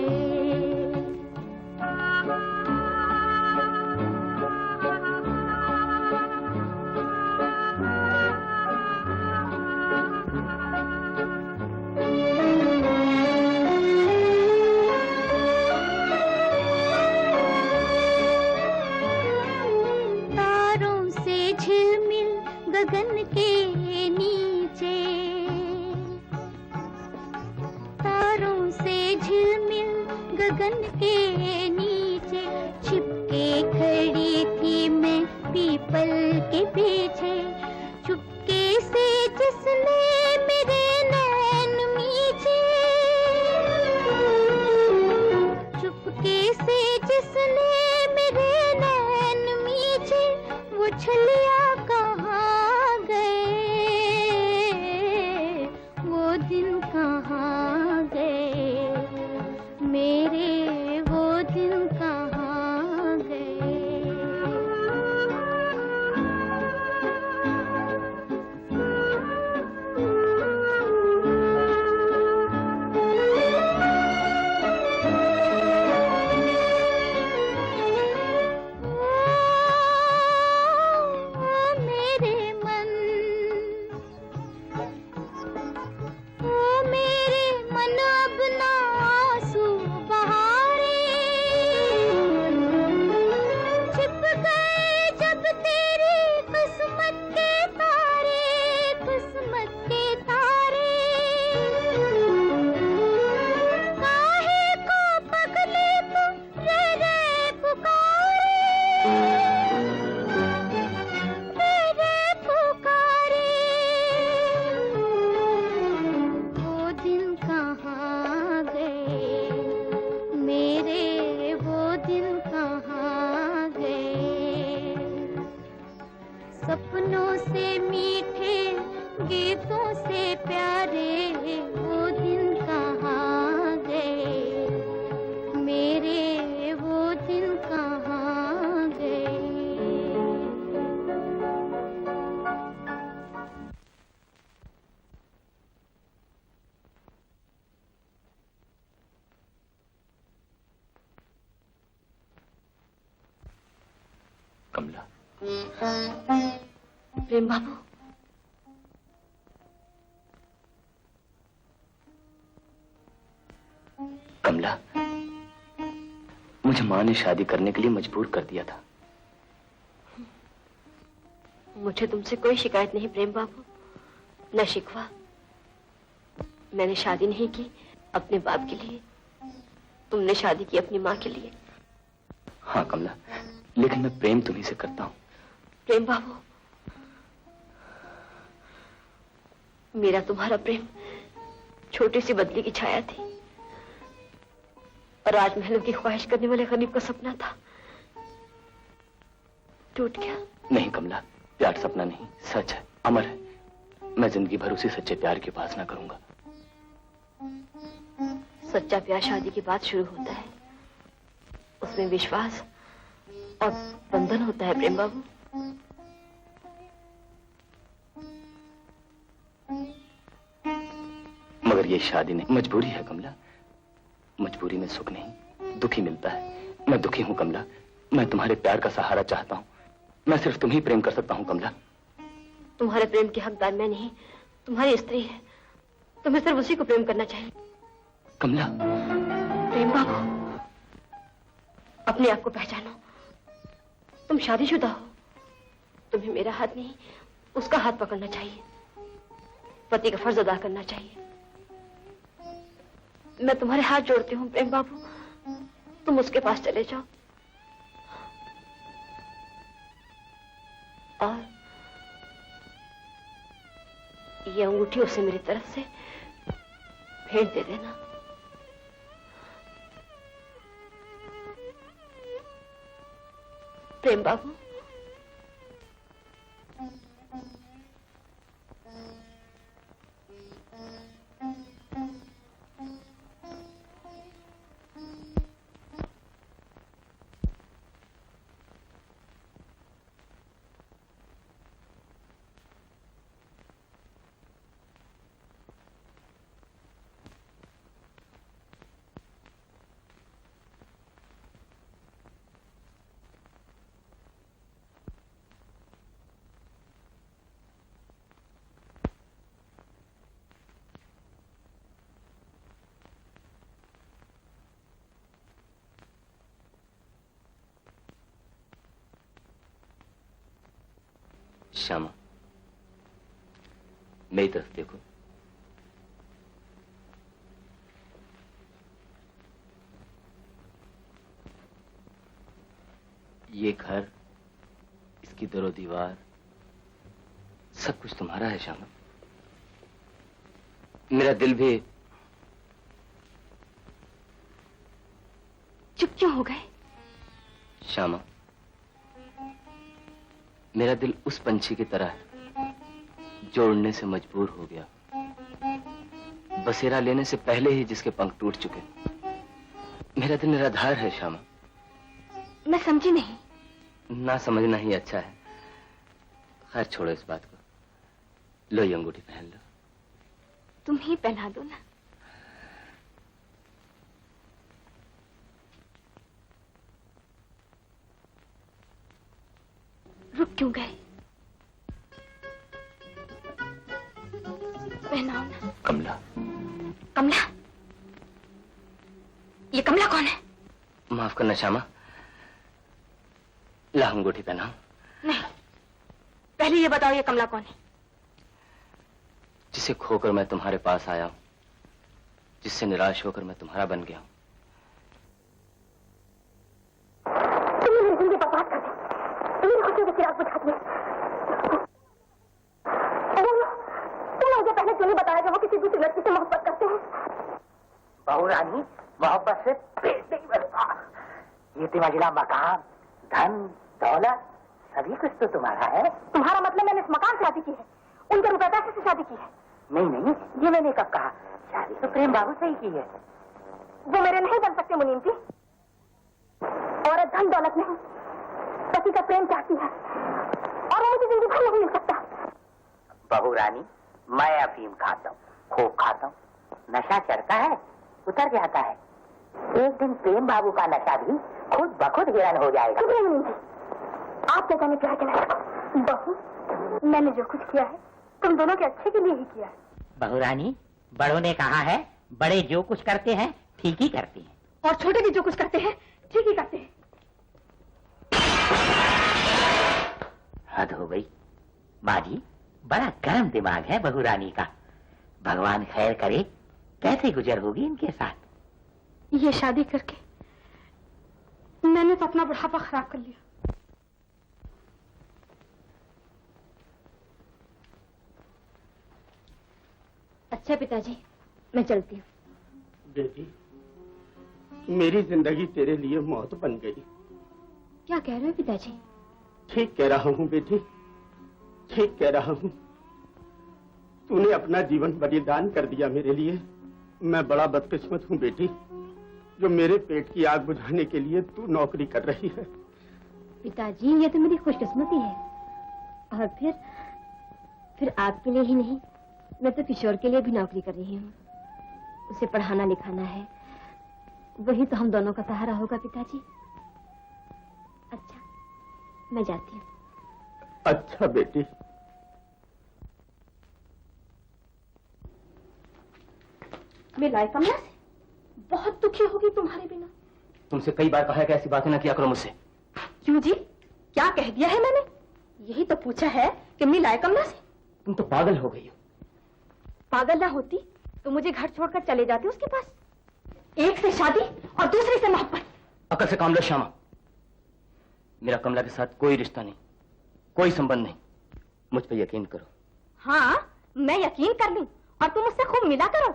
गगन के नीचे, तारों से झिलमिल गगन के नीचे, छिपके खड़ी थी मैं पीपल के पीछे, चुपके जिसने मेरे नैन मीचे, चुपके से जिसने मेरे नैन मीचे, वो छलिया कहाँ गए, वो दिन कहाँ गए, मेरे वो दिन कहाँ गए। सपनों से मीठे, गीतों से प्यारे, वो दिन कहाँ गए, मेरे वो दिन कहाँ गए। कमला। प्रेम बाबू, कमला, मुझे माँ ने शादी करने के लिए मजबूर कर दिया था। मुझे तुमसे कोई शिकायत नहीं प्रेम बाबू, न शिकवा। मैंने शादी नहीं की अपने बाप के लिए, तुमने शादी की अपनी माँ के लिए। हाँ कमला, लेकिन मैं प्रेम तुम्हीं से करता हूँ। प्रेम बाबू, मेरा तुम्हारा प्रेम छोटी सी बदली की छाया थी और राजमहलों की ख्वाहिश करने वाले गरीब का सपना था, टूट गया। नहीं कमला, प्यार सपना नहीं, सच है, अमर है। मैं जिंदगी भर उसी सच्चे प्यार की उपासना करूंगा। सच्चा प्यार शादी के बाद शुरू होता है, उसमें विश्वास और बंधन होता है प्रेम बाबू। मगर ये शादी नहीं, मजबूरी है कमला। मजबूरी में सुख नहीं, दुखी मिलता है। मैं दुखी हूँ कमला, मैं तुम्हारे प्यार का सहारा चाहता हूँ। मैं सिर्फ तुम्हें प्रेम कर सकता हूँ कमला। तुम्हारे प्रेम की हकदार मैं नहीं, तुम्हारी स्त्री है, तुम्हें सिर्फ उसी को प्रेम करना चाहिए। कमला। प्रेम बाबू, अपने आप को पहचानो, तुम शादीशुदा हो, तुम्हें मेरा हाथ नहीं उसका हाथ पकड़ना चाहिए, पति का फर्ज अदा करना चाहिए। मैं तुम्हारे हाथ जोड़ती हूँ प्रेम बाबू, तुम उसके पास चले जाओ और ये अंगूठी उसे मेरी तरफ से भेंट दे देना। प्रेम बाबू, श्यामा, मेरी तरफ देखो। ये घर, इसकी दरो दीवार, सब कुछ तुम्हारा है श्यामा। मेरा दिल भी। चुप क्यों हो गए? श्यामा, मेरा दिल उस पंछी की तरह है जो उड़ने से मजबूर हो गया, बसेरा लेने से पहले ही जिसके पंख टूट चुके। मेरा दिल निराधार है श्यामा। मैं समझी नहीं। ना समझना ही अच्छा है। खैर छोड़ो इस बात को। लो ये अंगूठी पहन लो। तुम ही पहना दो ना। रुक क्यों गए? पहनाओ ना। कमला। कमला? ये कमला कौन है? माफ करना श्यामा, ला अंगूठी पहनाओ। नहीं, पहले ये बताओ ये कमला कौन है? जिसे खोकर मैं तुम्हारे पास आया हूं, जिससे निराश होकर मैं तुम्हारा बन गया हूं। तुमने मेरी जिंदगी बर्बाद कर दी, मेरी खुशियों की चिराग बुझा दिए। तुमने मुझे पहले क्यों नहीं बताया कि वो किसी दूसरी लड़की से मोहब्बत करते हैं? बहू रानी, मोहब्बत से पेट नहीं भरता। ये तिमाजिला मकान, धन, दौलत सभी कुछ तो तुम्हारा है। तुम्हारा मतलब मैंने इस मकान से शादी की है, उनके रुपए पैसे से शादी की है? नहीं नहीं, ये मैंने कब कहा? शादी तो प्रेम बाबू से ही की है। वो मेरे नहीं बन सकते मुनीम जी। औरत धन दौलत नहीं, पति का प्रेम चाहती है, और वो मुझे जिंदगी भर नहीं मिल सकता। बहू रानी, मैं अफीम खाता हूँ, खूब खाता हूँ। नशा चढ़ता है, उतर जाता है। एक दिन प्रेम बाबू का नशा भी खुद बखुद हिरण हो जाएगा। मुनीम जी, आप क्या जाने प्यार के नशा? बहू, मैंने जो कुछ किया है तुम दोनों के अच्छे के लिए ही किया है। बहू रानी, बड़ों ने कहा है बड़े जो कुछ करते हैं ठीक ही करते हैं, और छोटे भी जो कुछ करते हैं ठीक ही करते हैं। हद हो गई। माँ जी, बड़ा गर्म दिमाग है बहू रानी का। भगवान खैर करे, कैसे गुजर होगी इनके साथ। ये शादी करके मैंने तो अपना बुढ़ापा खराब कर लिया। अच्छा पिताजी, मैं चलती हूँ। बेटी, मेरी जिंदगी तेरे लिए मौत बन गई। क्या कह रहे हो पिताजी? ठीक कह रहा हूँ बेटी, ठीक कह रहा हूँ। तूने अपना जीवन बलिदान कर दिया मेरे लिए। मैं बड़ा बदकिस्मत हूँ बेटी, जो मेरे पेट की आग बुझाने के लिए तू नौकरी कर रही है। पिताजी, ये तो मेरी खुशकिस्मती है। और फिर आपके लिए ही नहीं, मैं तो किशोर के लिए भी नौकरी कर रही हूँ। उसे पढ़ाना लिखाना है, वही तो हम दोनों का सहारा होगा पिताजी। अच्छा, मैं जाती हूँ। अच्छा बेटी। मैं लाई कमला से बहुत दुखी होगी तुम्हारे बिना। तुमसे कई बार कहा है कि ऐसी बातें ना किया करो मुझसे। क्यों जी, क्या कह दिया है मैंने? यही तो पूछा है कि मैं लाई कमला से। तुम तो पागल हो गई हो। पागल ना होती तो मुझे घर छोड़कर चले जाते उसके पास। एक से शादी और दूसरे से मोहब्बत। अकल से काम लो श्यामा। मेरा कमला के साथ कोई रिश्ता नहीं, कोई संबंध नहीं। मुझ पे यकीन करो। हाँ, मैं यकीन कर लूं और तुम उससे खूब मिला करो।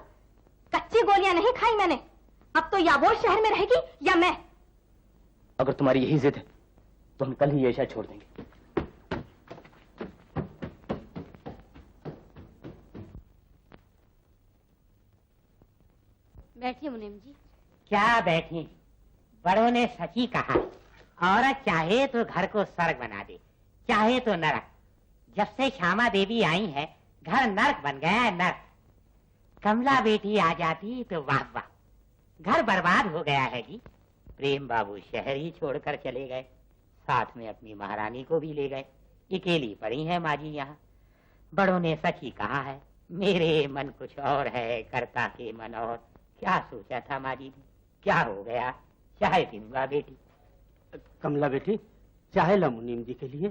कच्ची गोलियां नहीं खाई मैंने। अब तो या वो शहर में रहेगी या मैं। अगर तुम्हारी यही जिद है तो हम कल ही ये शहर छोड़ देंगे। बैठिए मुनीम जी। क्या बैठे, बड़ों ने सच ही कहा। औरत चाहे तो घर को स्वर्ग बना दे, चाहे तो नरक। जब से श्यामा देवी आई है, घर नरक बन गया है, नरक। कमला बेटी आ जाती तो वाह वाह, घर बर्बाद हो गया है जी। प्रेम बाबू शहर ही छोड़कर चले गए, साथ में अपनी महारानी को भी ले गए। अकेली पड़ी है माँ जी यहाँ। बड़ों ने सच ही कहा है, मेरे मन कुछ और है, कर्ता के मन और। क्या सोचा था माँ जी ने, क्या हो गया? चाय पीऊंगा बेटी। कमला बेटी, चाय ला मुनीम जी के लिए।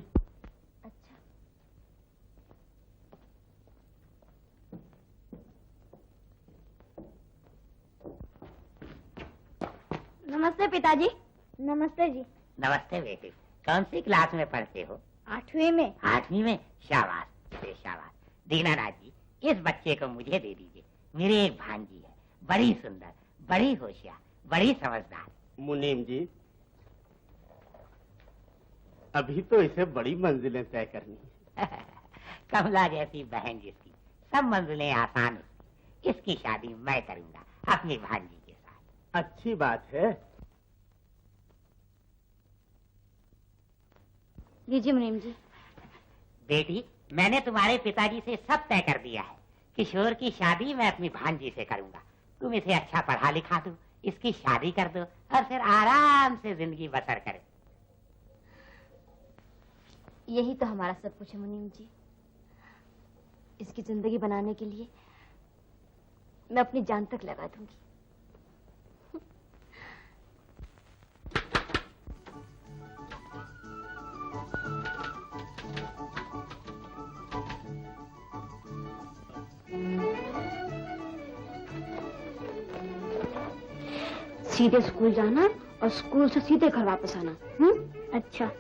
अच्छा। नमस्ते पिताजी। नमस्ते जी। नमस्ते बेटी, कौन सी क्लास में पढ़ते हो? 8वीं में। 8वीं में? शाबाश, शाबाश। दीनानाथ जी, इस बच्चे को मुझे दे दीजिए, मेरी एक भांजी है, बड़ी सुंदर, बड़ी होशियार, बड़ी समझदार। मुनीम जी, अभी तो इसे बड़ी मंजिलें तय करनी है। कमला जैसी बहन जिसकी, सब मंजिलें आसान उसकी। इसकी शादी मैं करूंगा अपनी भांजी के साथ। अच्छी बात है। लीजिए मुनीम जी। बेटी, मैंने तुम्हारे पिताजी से सब तय कर दिया है। किशोर की शादी मैं अपनी भांजी से करूंगा। तुम इसे अच्छा पढ़ा लिखा दो, इसकी शादी कर दो और फिर आराम से जिंदगी बसर करो। यही तो हमारा सब कुछ है मुनीम जी। इसकी जिंदगी बनाने के लिए मैं अपनी जान तक लगा दूंगी। सीधे स्कूल जाना और स्कूल से सीधे घर वापस आना। अच्छा।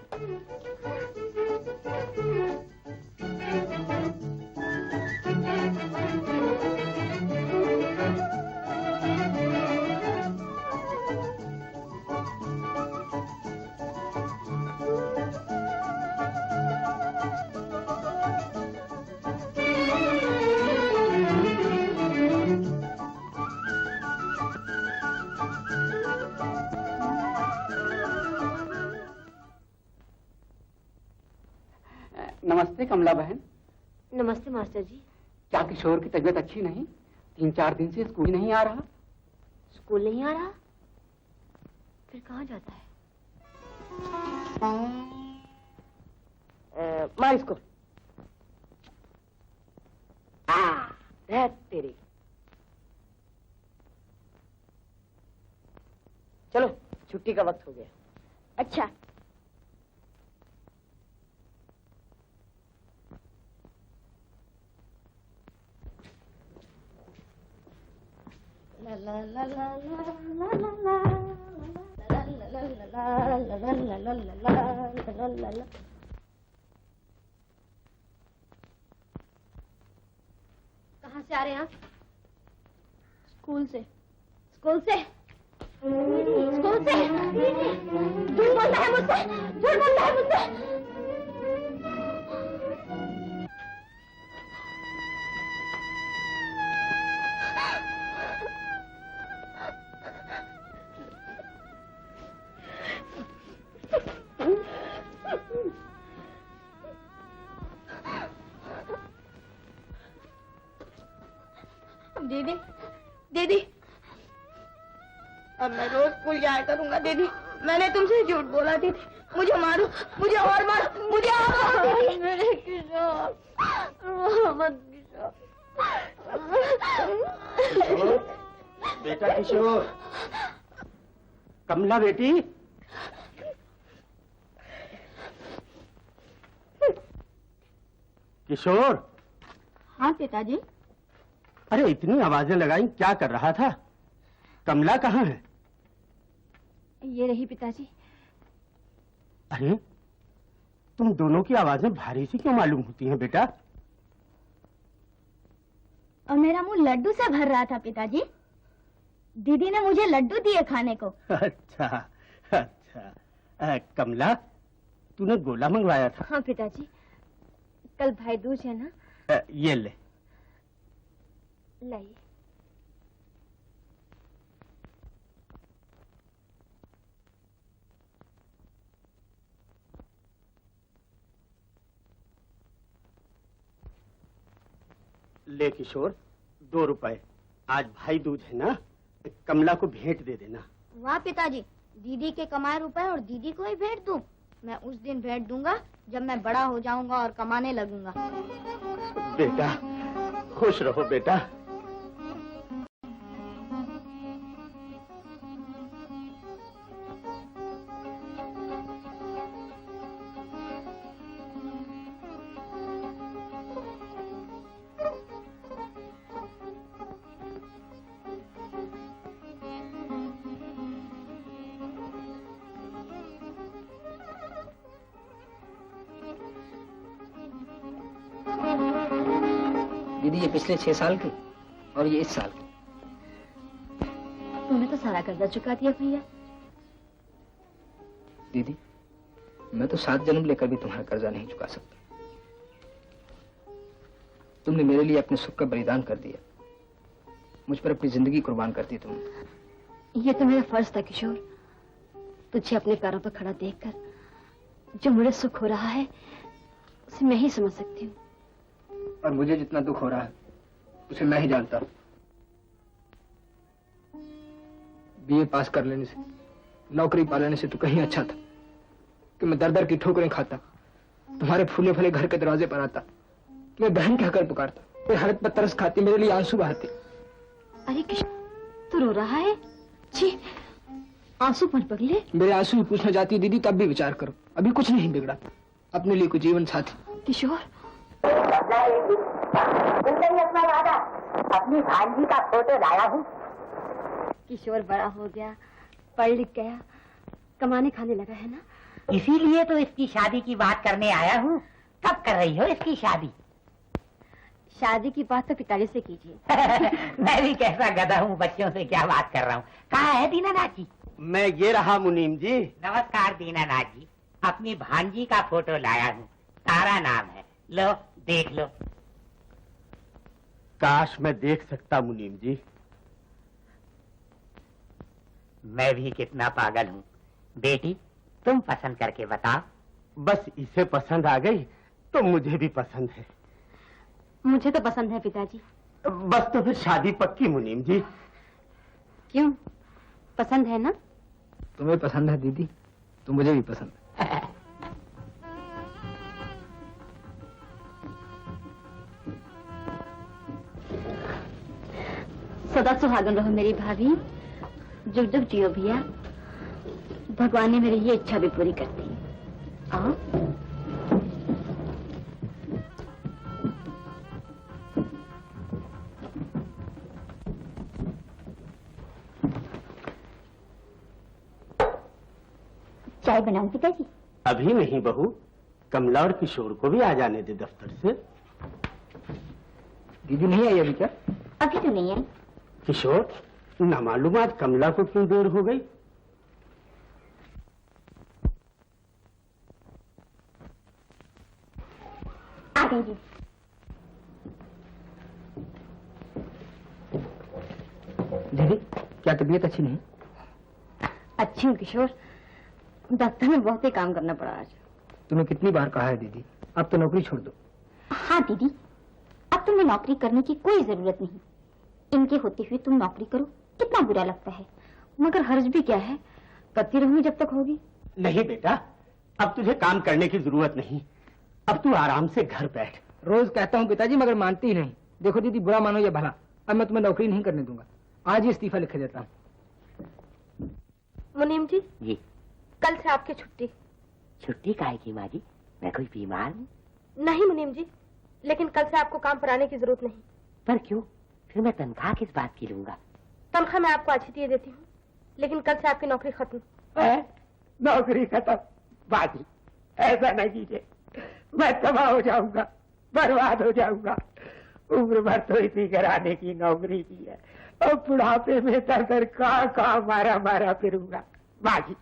नमस्ते कमला बहन। नमस्ते मास्टर जी। क्या किशोर की तबीयत अच्छी नहीं? 3-4 दिन से स्कूल नहीं आ रहा। स्कूल नहीं आ रहा? फिर कहाँ जाता है? मार इसको। तेरी। चलो, छुट्टी का वक्त हो गया। अच्छा। कहाँ से आ रहे हैं आप? स्कूल से। स्कूल से? स्कूल से? झूठ बोलता है मुझसे, झूठ बोलता है मुझसे। दीदी, दीदी, अब मैं रोज स्कूल जाया करूंगा दीदी। मैंने तुमसे झूठ बोला दीदी। मुझे मारो, मुझे और मारो, मुझे और मारो दीदी। मेरे किशोर, मोहम्मद किशोर। बेटा किशोर। कमला बेटी। किशोर। हाँ पिताजी। अरे इतनी आवाजें लगाई, क्या कर रहा था? कमला कहाँ है? ये रही पिताजी। अरे तुम दोनों की आवाजें भारी सी क्यों मालूम होती हैं बेटा? और मेरा मुंह लड्डू से भर रहा था पिताजी। दीदी ने मुझे लड्डू दिए खाने को। अच्छा अच्छा। कमला, तूने गोला मंगवाया था? हाँ पिताजी, कल भाई दूज है ना। ये ले। लाइए। ले किशोर, 2 रुपए। आज भाई दूज है ना, कमला को भेंट दे देना। वाह पिताजी, दीदी के कमाए रुपए और दीदी को ही भेंट दूं। मैं उस दिन भेंट दूंगा जब मैं बड़ा हो जाऊंगा और कमाने लगूंगा। बेटा खुश रहो बेटा। दीदी, ये पिछले 6 साल की और ये इस साल की। तूने तो सारा कर्जा चुका दिया भैया। दीदी, मैं तो 7 जन्म लेकर भी तुम्हारा कर्जा नहीं चुका सकता। तुमने मेरे लिए अपने सुख का बलिदान कर दिया, मुझ पर अपनी जिंदगी कुर्बान कर दी तुमने। ये तो मेरा फर्ज था किशोर। तुझे अपने पैरों पर खड़ा देखकर जो मुझे सुख हो रहा है उसे मैं ही समझ सकती हूँ। और मुझे जितना दुख हो रहा है उसे मैं ही जानता हूँ। बीए पास कर लेने से, नौकरी पा लेने से तो कहीं अच्छा था कि मैं दर दर की ठोकरें खाता, तुम्हारे फूले फले घर के दरवाजे पर आता, तुम्हें बहन कहकर पुकारता, मेरी हालत पर तरस खाती, मेरे लिए आंसू बहाती। अरे किशोर, तू रो रहा है? जी, आंसू मत बगले। मेरे आंसू ही पूछना चाहती है दीदी, तब भी विचार करो। अभी कुछ नहीं बिगड़ा, अपने लिए कोई जीवन साथी। किशोर, अपनी भांजी का फोटो लाया हूँ। किशोर बड़ा हो गया, पढ़ लिख गया, कमाने खाने लगा है ना। इसीलिए तो इसकी शादी की बात करने आया हूँ। कब कर रही हो इसकी शादी? शादी की बात तो पिताजी से कीजिए। मैं भी कैसा गधा हूँ, बच्चों से क्या बात कर रहा हूँ। कहाँ है दीनानाथ जी? मैं ये रहा मुनीम जी। नमस्कार दीनानाथ जी, अपनी भांजी का फोटो लाया हूँ, तारा नाम है, लो देख लो। काश मैं देख सकता मुनीम जी। मैं भी कितना पागल हूँ। बेटी तुम पसंद करके बताओ। बस इसे पसंद आ गई तो मुझे भी पसंद है। मुझे तो पसंद है पिताजी। बस तो फिर शादी पक्की मुनीम जी। क्यों, पसंद है ना? तुम्हें पसंद है दीदी तो मुझे भी पसंद है। सदा सुहागन रहो मेरी भाभी, जुग जुग जियो भैया। भगवान ने मेरी ये इच्छा भी पूरी कर दी। आओ। चाय बनाऊं पिताजी? अभी नहीं बहू, कमला और किशोर को भी आ जाने दे दफ्तर से। दीदी नहीं आई अभी क्या? अभी तो नहीं आई। किशोर, ना मालूम आज कमला को क्यों देर हो गई? आ गई जी। दीदी, क्या तबीयत अच्छी नहीं? अच्छी हूँ किशोर, दफ्तर में बहुत ही काम करना पड़ा आज। तुम्हें कितनी बार कहा है दीदी, अब तो नौकरी छोड़ दो। हाँ दीदी, अब तुम्हें नौकरी करने की कोई जरूरत नहीं। इनके होते हुए तुम नौकरी करो, कितना बुरा लगता है। मगर हर्ज भी क्या है, करती रहूंगी जब तक होगी। नहीं बेटा, अब तुझे काम करने की जरूरत नहीं। अब तू आराम से घर बैठ। रोज कहता हूँ पिताजी, मगर मानती ही नहीं। देखो दीदी, बुरा मानो या भला, अब मैं तुम्हें नौकरी नहीं करने दूंगा। आज ही इस्तीफा लिख देता हूँ। मुनीम जी, जी कल से आपकी छुट्टी। छुट्टी काहे की माँ जी? मैं कोई बीमार हूँ? नहीं मुनीम जी, लेकिन कल से आपको काम पर आने की जरूरत नहीं। पर क्यों? फिर मैं तनख्वाह किस बात की लूंगा? तनख्वाह मैं आपको अच्छी दिए देती हूँ, लेकिन कल से आपकी नौकरी खत्म। नौकरी खत्म? बाजी, ऐसा नहीं कीजिए, मैं तबाह हो जाऊंगा, बर्बाद हो जाऊंगा। उम्र भर तो इसी घराने की नौकरी की है, और बुढ़ापे में दर कहाँ मारा मारा फिरूंगा। बाजी,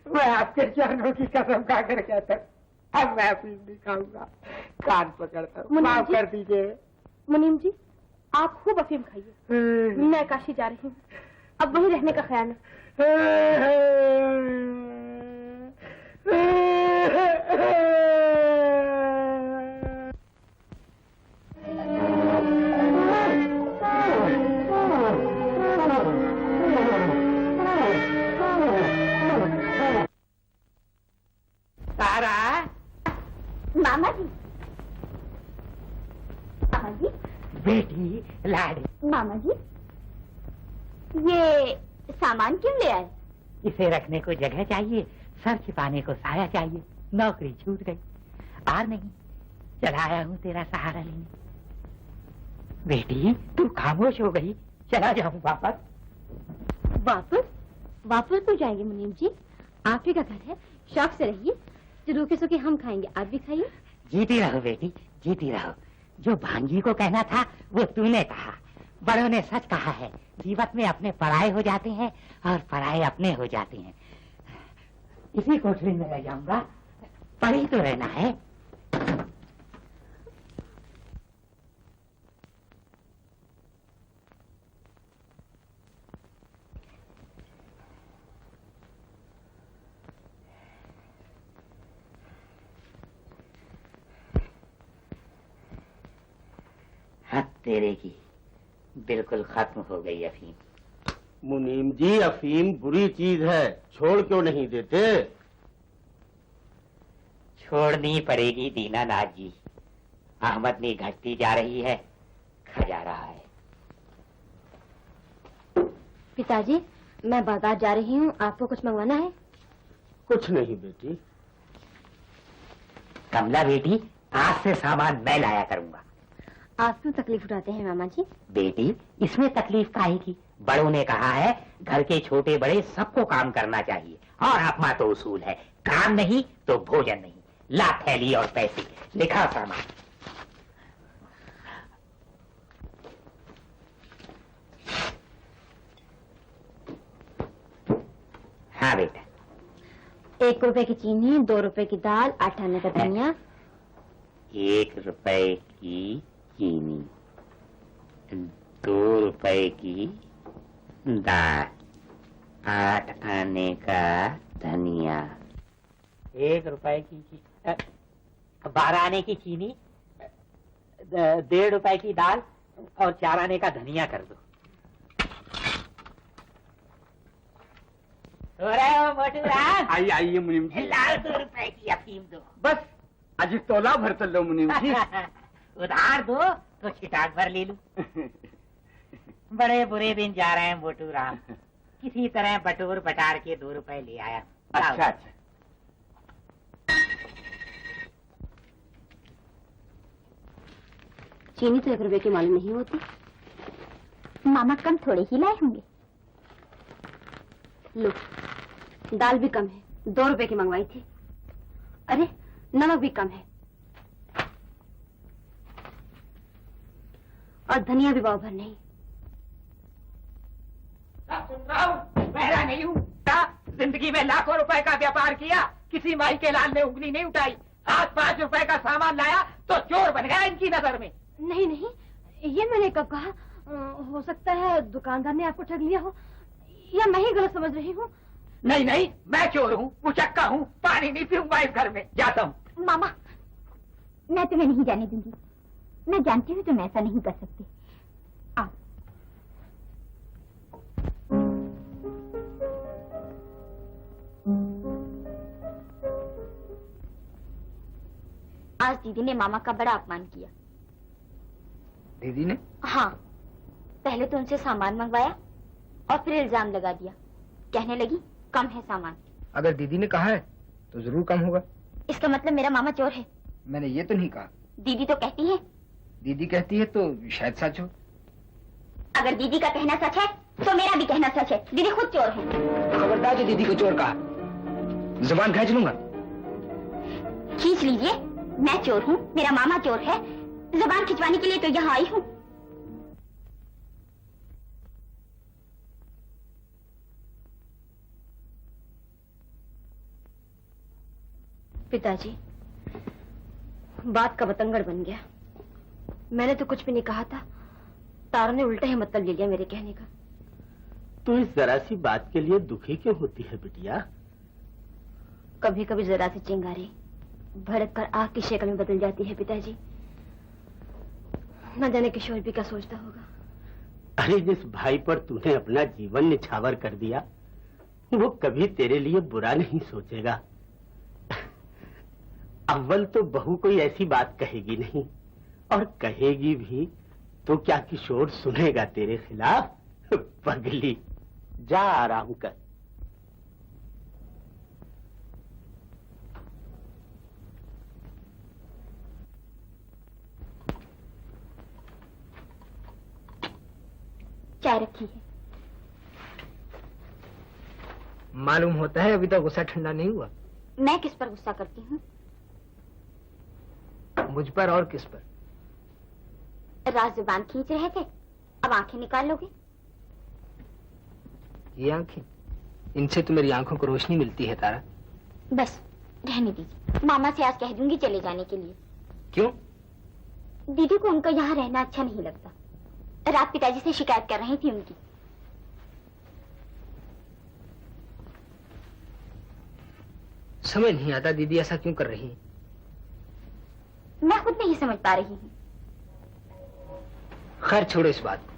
मैं आपके चरणों की कसम खाकर कहता हूँ, अब मैं अफीम नहीं खाऊंगा। कान पकड़ता हूँ, माफ कर दीजिए। मुनीम जी, आप खूब अफीम खाइए। मैं काशी जा रही हूँ, अब वहीं रहने का ख्याल है। तारा, मामा जी। मामा जी। बेटी लाड़ी। मामा जी, ये सामान क्यों ले आए? इसे रखने को जगह चाहिए, सर छिपाने को साया चाहिए। नौकरी छूट गई, और नहीं चला आया हूँ तेरा सहारा लेने। बेटी तू खामोश हो गई, चला जाऊं वापस? वापस तो जाएंगे मुनीम जी, आप ही का घर है, शौक से रहिए। जो रूखे सूखे हम खाएंगे, आप भी खाइए। जीती रहो बेटी, जीती रहो। जो भांजी को कहना था वो तूने कहा, बड़ों ने सच कहा है, जीवन में अपने पराये हो जाते हैं और पराये अपने हो जाते हैं। इसी कोठरी में रह जाऊंगा, पढ़ी तो रहना है। हद तेरे की, बिल्कुल खत्म हो गई अफीम। मुनीम जी, अफीम बुरी चीज है, छोड़ क्यों नहीं देते? छोड़नी पड़ेगी दीनानाथ जी, आमदनी घटती जा रही है, खा जा रहा है। पिताजी, मैं बाजार जा रही हूँ, आपको कुछ मंगवाना है? कुछ नहीं बेटी। कमला बेटी, आज से सामान मैं लाया करूंगा। आप क्यों तकलीफ उठाते हैं मामा जी? बेटी, इसमें तकलीफ काहे की? बड़ों ने कहा है घर के छोटे बड़े सबको काम करना चाहिए, और अपना तो उसूल है, काम नहीं तो भोजन नहीं। ला थैली और पैसे, लिखा सामान। हाँ बेटा। 1 रुपए की चीनी, 2 रुपए की दाल, 8 आने का धनिया। 1 रुपए की चीनी, 2 रुपए की दाल, 8 आने का धनिया। 1 रुपए की 12 आने की चीनी, 1.5 रुपए की दाल और 4 आने का धनिया कर दो। हो रहा है मोटू राम? आइए आइए मुनीम जी। लाल 2 रुपए की अफीम दो। बस आज तोला भर तो लो मुनीम जी। उधार दो तो छिटाक भर ले लूं। बड़े बुरे दिन जा रहे हैं मोटू राम, किसी तरह बटोर बटार के 2 रुपए ले आया। अच्छा अच्छा। चीनी तो 1 रुपए की मालूम नहीं होती। मामा कम थोड़े ही लाए होंगे। लो, दाल भी कम है, 2 रुपए की मंगवाई थी। अरे, नमक भी कम है और धनिया भी पाव भर नहीं। बहरा नहीं हूँ, जिंदगी में लाखों रुपए का व्यापार किया, किसी माई के लाल ने उंगली नहीं उठाई। आज 5 रुपए का सामान लाया तो चोर बन गया इनकी नजर में। नहीं नहीं, ये मैंने कब कहा? हो सकता है दुकानदार ने आपको ठग लिया हो, या मैं ही गलत समझ रही हूँ। नहीं नहीं, मैं चोर हूँ, उचक्का हूँ, पानी नहीं पीऊंगा इस घर में, जाता हूँ। मामा, मैं तुम्हें नहीं जाने दूंगी। मैं जानती हूँ तुम ऐसा नहीं कर सकते। आओ। आज दीदी ने मामा का बड़ा अपमान किया। दीदी ने? हाँ, पहले तो उनसे सामान मंगवाया और फिर इल्जाम लगा दिया। कहने लगी कम है सामान। अगर दीदी ने कहा है तो जरूर कम होगा। इसका मतलब मेरा मामा चोर है? मैंने ये तो नहीं कहा। दीदी तो कहती है। दीदी कहती है तो शायद सच हो। अगर दीदी का कहना सच है तो मेरा भी कहना सच है। दीदी खुद चोर है। खबरदार जो दीदी को चोर कहा, जुबान खींच लूंगा। खींच लीजिए, मैं चोर हूँ, मेरा मामा चोर है। जुबान खिंचवाने के लिए तो यहाँ आई हूँ। पिताजी, बात का बतंगड़ बन गया। मैंने तो कुछ भी नहीं कहा था, तारों ने उल्टा ही मतलब ले लिया मेरे कहने का। तू इस जरा सी बात के लिए दुखी क्यों होती है बिटिया? कभी कभी जरा सी चिंगारी भड़क कर आग की शक्ल में बदल जाती है पिताजी। न जाने किशोर भी क्या सोचता होगा। अरे, जिस भाई पर तूने अपना जीवन निछावर कर दिया, वो कभी तेरे लिए बुरा नहीं सोचेगा। अव्वल तो बहू कोई ऐसी बात कहेगी नहीं, और कहेगी भी तो क्या किशोर सुनेगा तेरे खिलाफ? पगली, जा आराम कर। चाय रखी है। मालूम होता है अभी तक गुस्सा ठंडा नहीं हुआ। मैं किस पर गुस्सा करती हूँ? मुझ पर और किस पर? राज जुबान खींच रहे थे, अब आंखें निकाल लोगे? ये आंखें, इनसे तो मेरी आंखों को रोशनी मिलती है तारा। बस रहने दीजिए, मामा से आज कह दूंगी चले जाने के लिए। क्यों? दीदी को उनका यहाँ रहना अच्छा नहीं लगता। रात पिताजी से शिकायत कर रही थी उनकी। समझ नहीं आता दीदी ऐसा क्यों कर रही है। मैं खुद नहीं समझ पा रही हूँ। खैर छोड़ो इस बात को।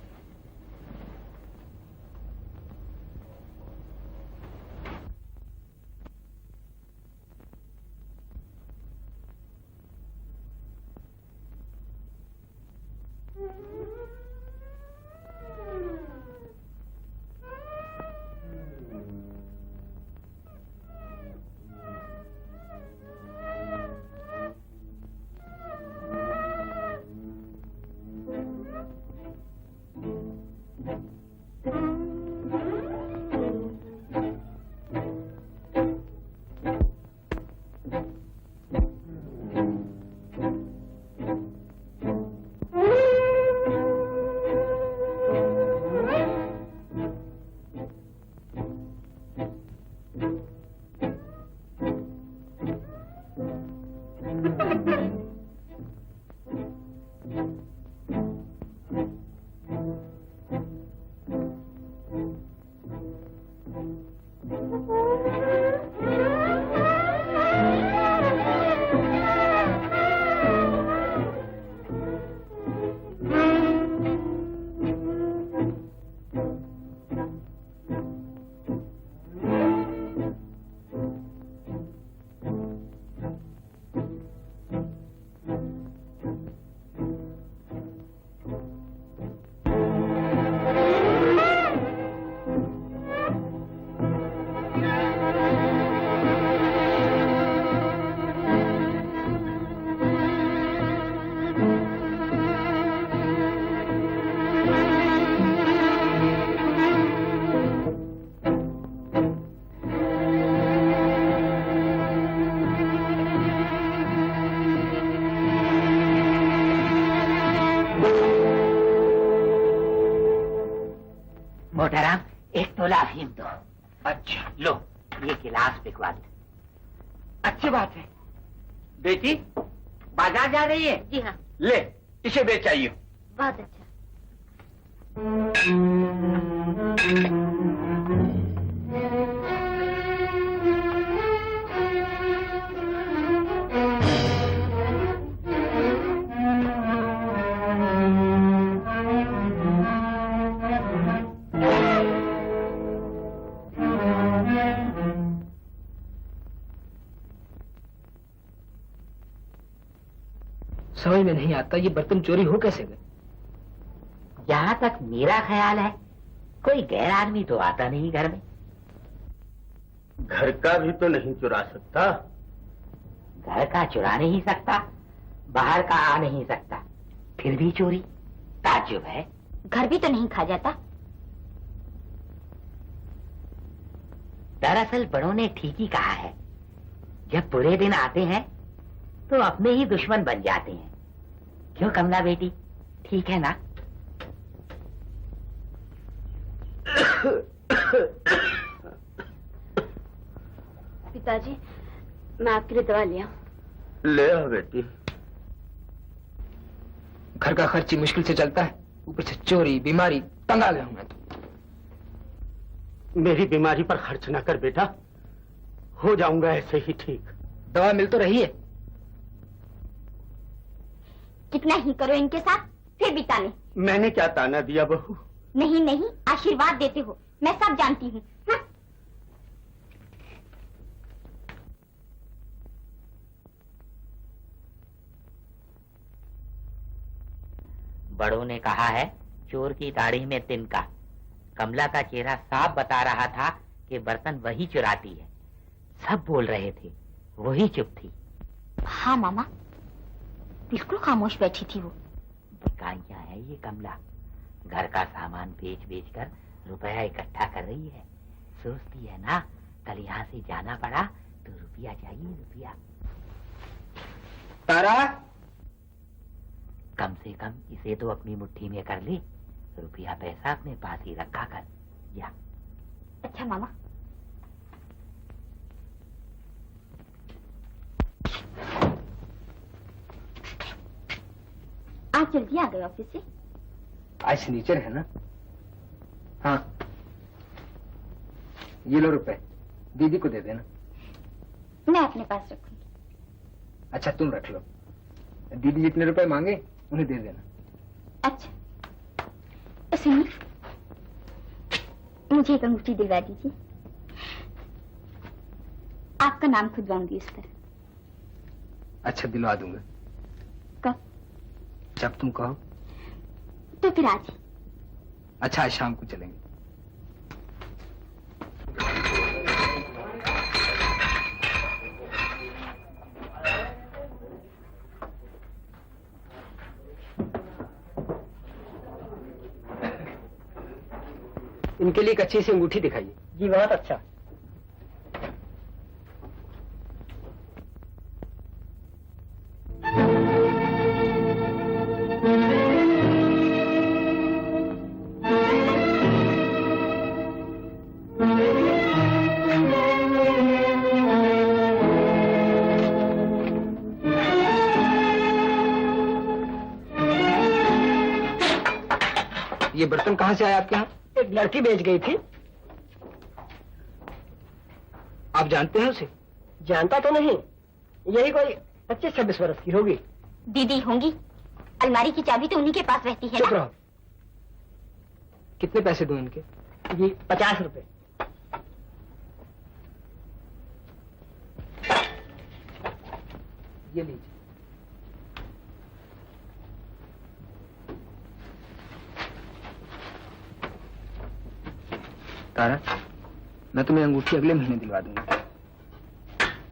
मोटाराम, एक तोला अफीम दो। अच्छा लो, ये गिलास पिघवा दो। अच्छी बात है। बेटी बाजार जा रही है? जी हाँ। ले इसे बेच आइयो। बहुत अच्छा। समझ में नहीं आता ये बर्तन चोरी हो कैसे गए। जहाँ तक मेरा ख्याल है कोई गैर आदमी तो आता नहीं घर में। घर का भी तो नहीं चुरा सकता। घर का चुरा नहीं सकता, बाहर का आ नहीं सकता, फिर भी चोरी, ताज्जुब है। घर भी तो नहीं खा जाता। दरअसल बड़ों ने ठीक ही कहा है, जब बुरे दिन आते हैं तो अपने ही दुश्मन बन जाते हैं। क्यों कमला बेटी, ठीक है ना? पिताजी, मैं आपके लिए दवा लिया। ले आ बेटी। घर का खर्च ही मुश्किल से चलता है, ऊपर से चोरी, बीमारी, तंग आ गया हूं मैं तो। मेरी बीमारी पर खर्च ना कर बेटा, हो जाऊंगा ऐसे ही ठीक। दवा मिल तो रही है। कितना ही करो इनके साथ, फिर भी ताने। मैंने क्या ताना दिया बहू? नहीं नहीं, आशीर्वाद देते हो, मैं सब जानती हूँ। बड़ों ने कहा है चोर की दाढ़ी में तिनका। कमला का चेहरा साफ बता रहा था कि बर्तन वही चुराती है। सब बोल रहे थे, वही चुप थी। हाँ मामा, बिल्कुल खामोश बैठी थी वो। बिकाइयां है ये कमला, घर का सामान बेच बेच कर रुपया इकट्ठा कर रही है। सोचती है ना कल यहाँ से जाना पड़ा तो रुपया चाहिए, रुपया। तारा, कम से कम इसे तो अपनी मुट्ठी में कर ले, रुपया पैसा अपने पास ही रखा कर। या अच्छा मामा। आज जल्दी आ गए ऑफिस से? आज शनिचर है ना। हाँ, ये लो रुपए, दीदी को दे देना। मैं अपने पास रखूंगी। अच्छा तुम रख लो, दीदी जितने रुपए मांगे उन्हें दे देना। अच्छा सुनिए, मुझे एक अंगूठी दिलवा दीजिए। आपका नाम खुदवाऊंगी इस पर। अच्छा दिलवा दूंगा। कब? जब तुम कहो। तो फिर आज। अच्छा आज शाम को चलेंगे। इनके लिए एक अच्छी सी अंगूठी दिखाइए। जी बहुत अच्छा। ये बर्तन कहाँ से आया आपके यहाँ? एक लड़की बेच गई थी। आप जानते हैं उसे? जानता तो नहीं, यही कोई 25-26 वर्ष की होगी। दीदी होंगी, अलमारी की चाबी तो उन्हीं के पास रहती है चुप ना। रहो। कितने पैसे दूं इनके? जी 50 रुपए। ये लीजिए। तारा, मैं तुम्हें अंगूठी अगले महीने दिलवा दूंगा।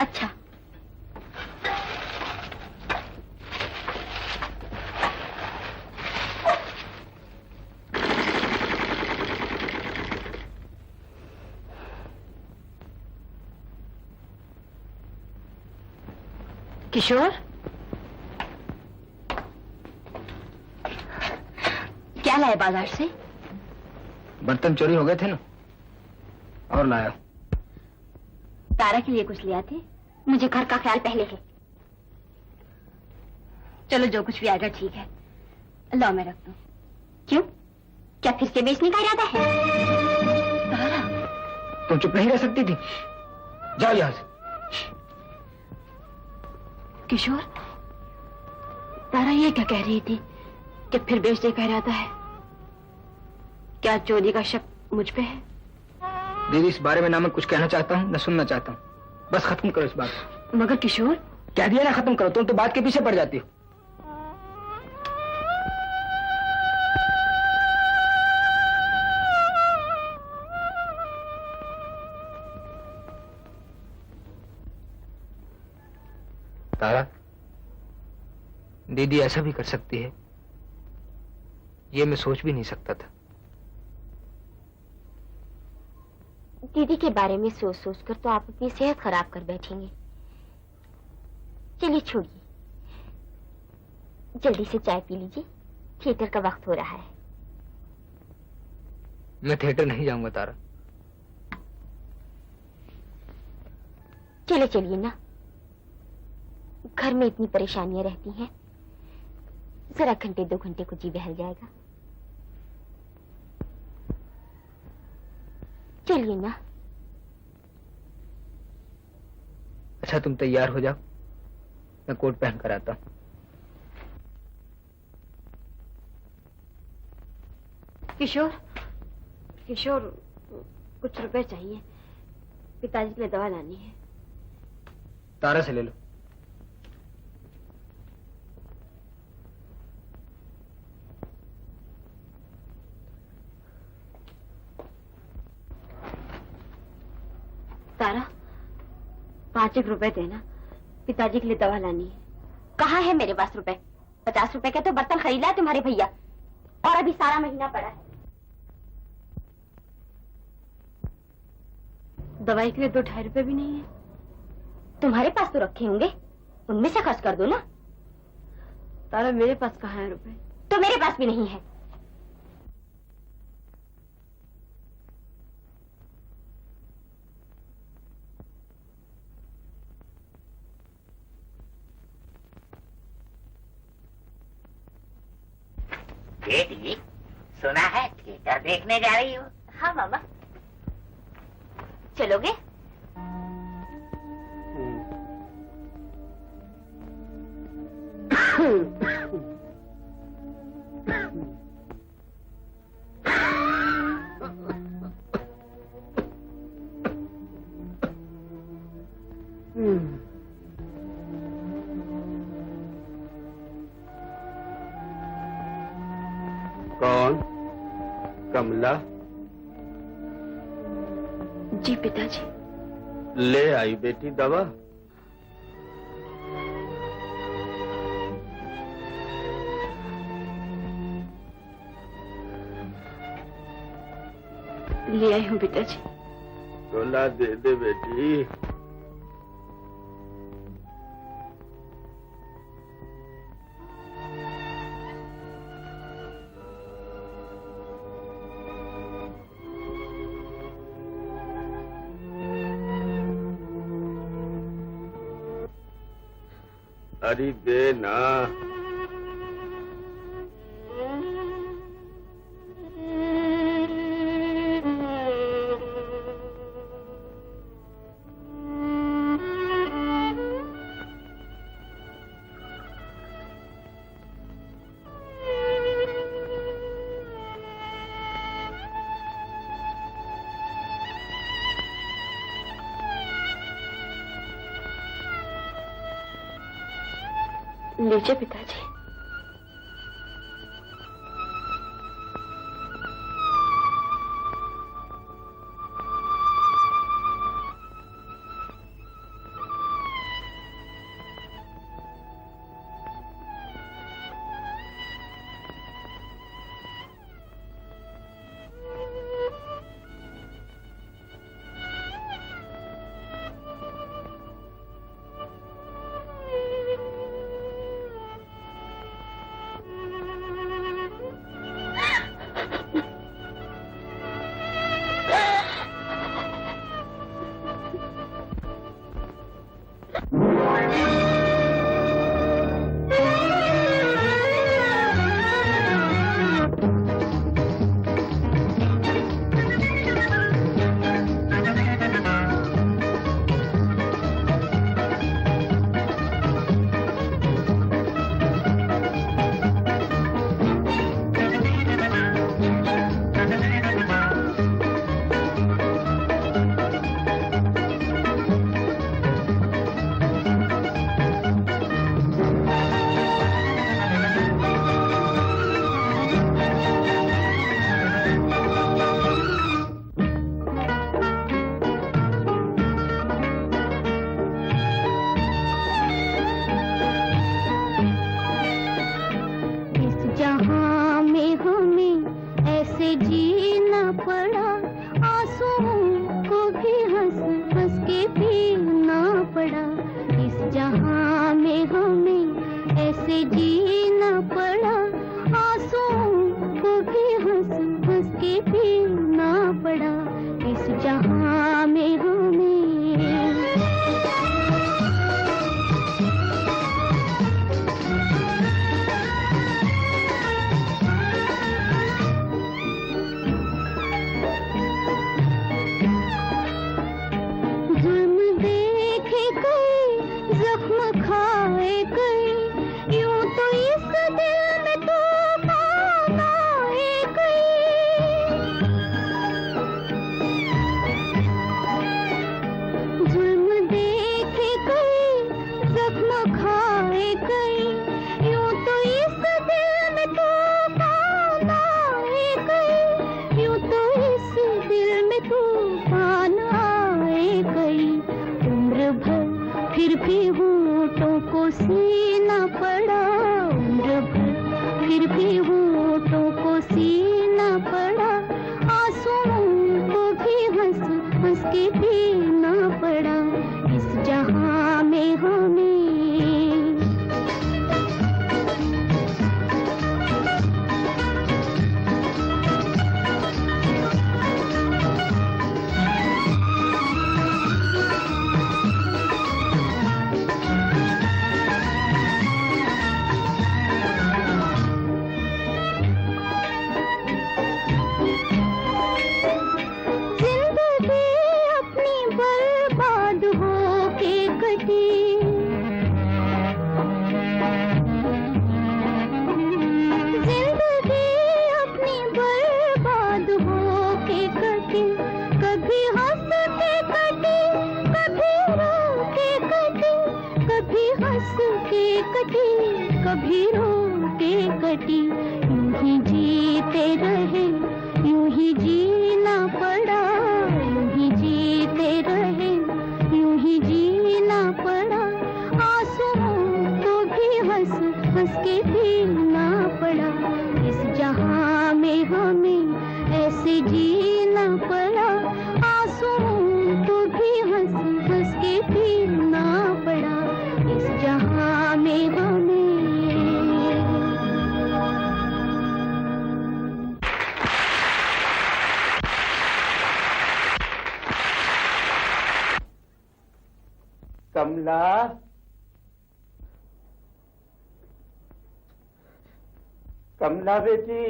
अच्छा। किशोर, क्या लाए बाजार से? बर्तन चोरी हो गए थे ना, और लाया। तारा के लिए कुछ ले आते? मुझे घर का ख्याल पहले है। चलो जो कुछ भी आएगा ठीक है। लो मैं रख दूं। क्यों? क्या फिर से बेचने का इरादा है? तारा, तुम चुप नहीं रह सकती थी? जाओ यहां से। किशोर, तारा ये क्या कह रही थी कि फिर बेचने का इरादा है? क्या चोरी का शक मुझ पे है? दीदी इस बारे में ना मैं कुछ कहना चाहता हूँ न सुनना चाहता हूँ। बस खत्म करो इस बात को। मगर किशोर, कह दिया ना खत्म करो, तुम तो बात के पीछे पड़ जाती हो। तारा, दीदी ऐसा भी कर सकती है, ये मैं सोच भी नहीं सकता था। दीदी के बारे में सोच सोच कर तो आप अपनी सेहत खराब कर बैठेंगे। चलिए छोड़िए, जल्दी से चाय पी लीजिए, थिएटर का वक्त हो रहा है। मैं थिएटर नहीं जाऊंगा तारा। चले चलिए ना, घर में इतनी परेशानियां रहती हैं, जरा घंटे 2 घंटे को जी बहल जाएगा। चलिए ना। अच्छा तुम तैयार हो जाओ, मैं कोट पहन कर आता हूँ। किशोर, किशोर, कुछ रुपए चाहिए, पिताजी के लिए दवा लानी है। तारा से ले लो। तारा, 5 रुपए देना, पिताजी के लिए दवा लानी है। कहाँ है मेरे पास रुपए? 50 रुपए के तो बर्तन खरीदा है तुम्हारे भैया, और अभी सारा महीना पड़ा है। दवाई के लिए 2-2.5 रुपए भी नहीं है। तुम्हारे पास तो रखे होंगे, उनमें से खर्च कर दो ना। तारा, मेरे पास कहाँ है रुपए? तो मेरे पास भी नहीं है। बेटी, सुना है थिएटर देखने जा रही हो? हाँ मामा। चलोगे? कौन? कमला? जी पिताजी। ले आई बेटी दवा? ले आई हूँ पिताजी। तोला दे दे बेटी। अरे दे ना। लीजिए पिताजी। कटी कभी रो के कटी, यूं ही जीते रहे, यूं ही जीना पड़ा, यूं ही जीते रहे, यूं ही जीना पड़ा। आंसुओं को भी हंस हंस के पीना पड़ा, इस जहां में हमें ऐसे जीना पड़ा। आंसुओं को भी हंस हंस के पीना पड़ा, इस जहां में हमें। कमला, कमला बेटी।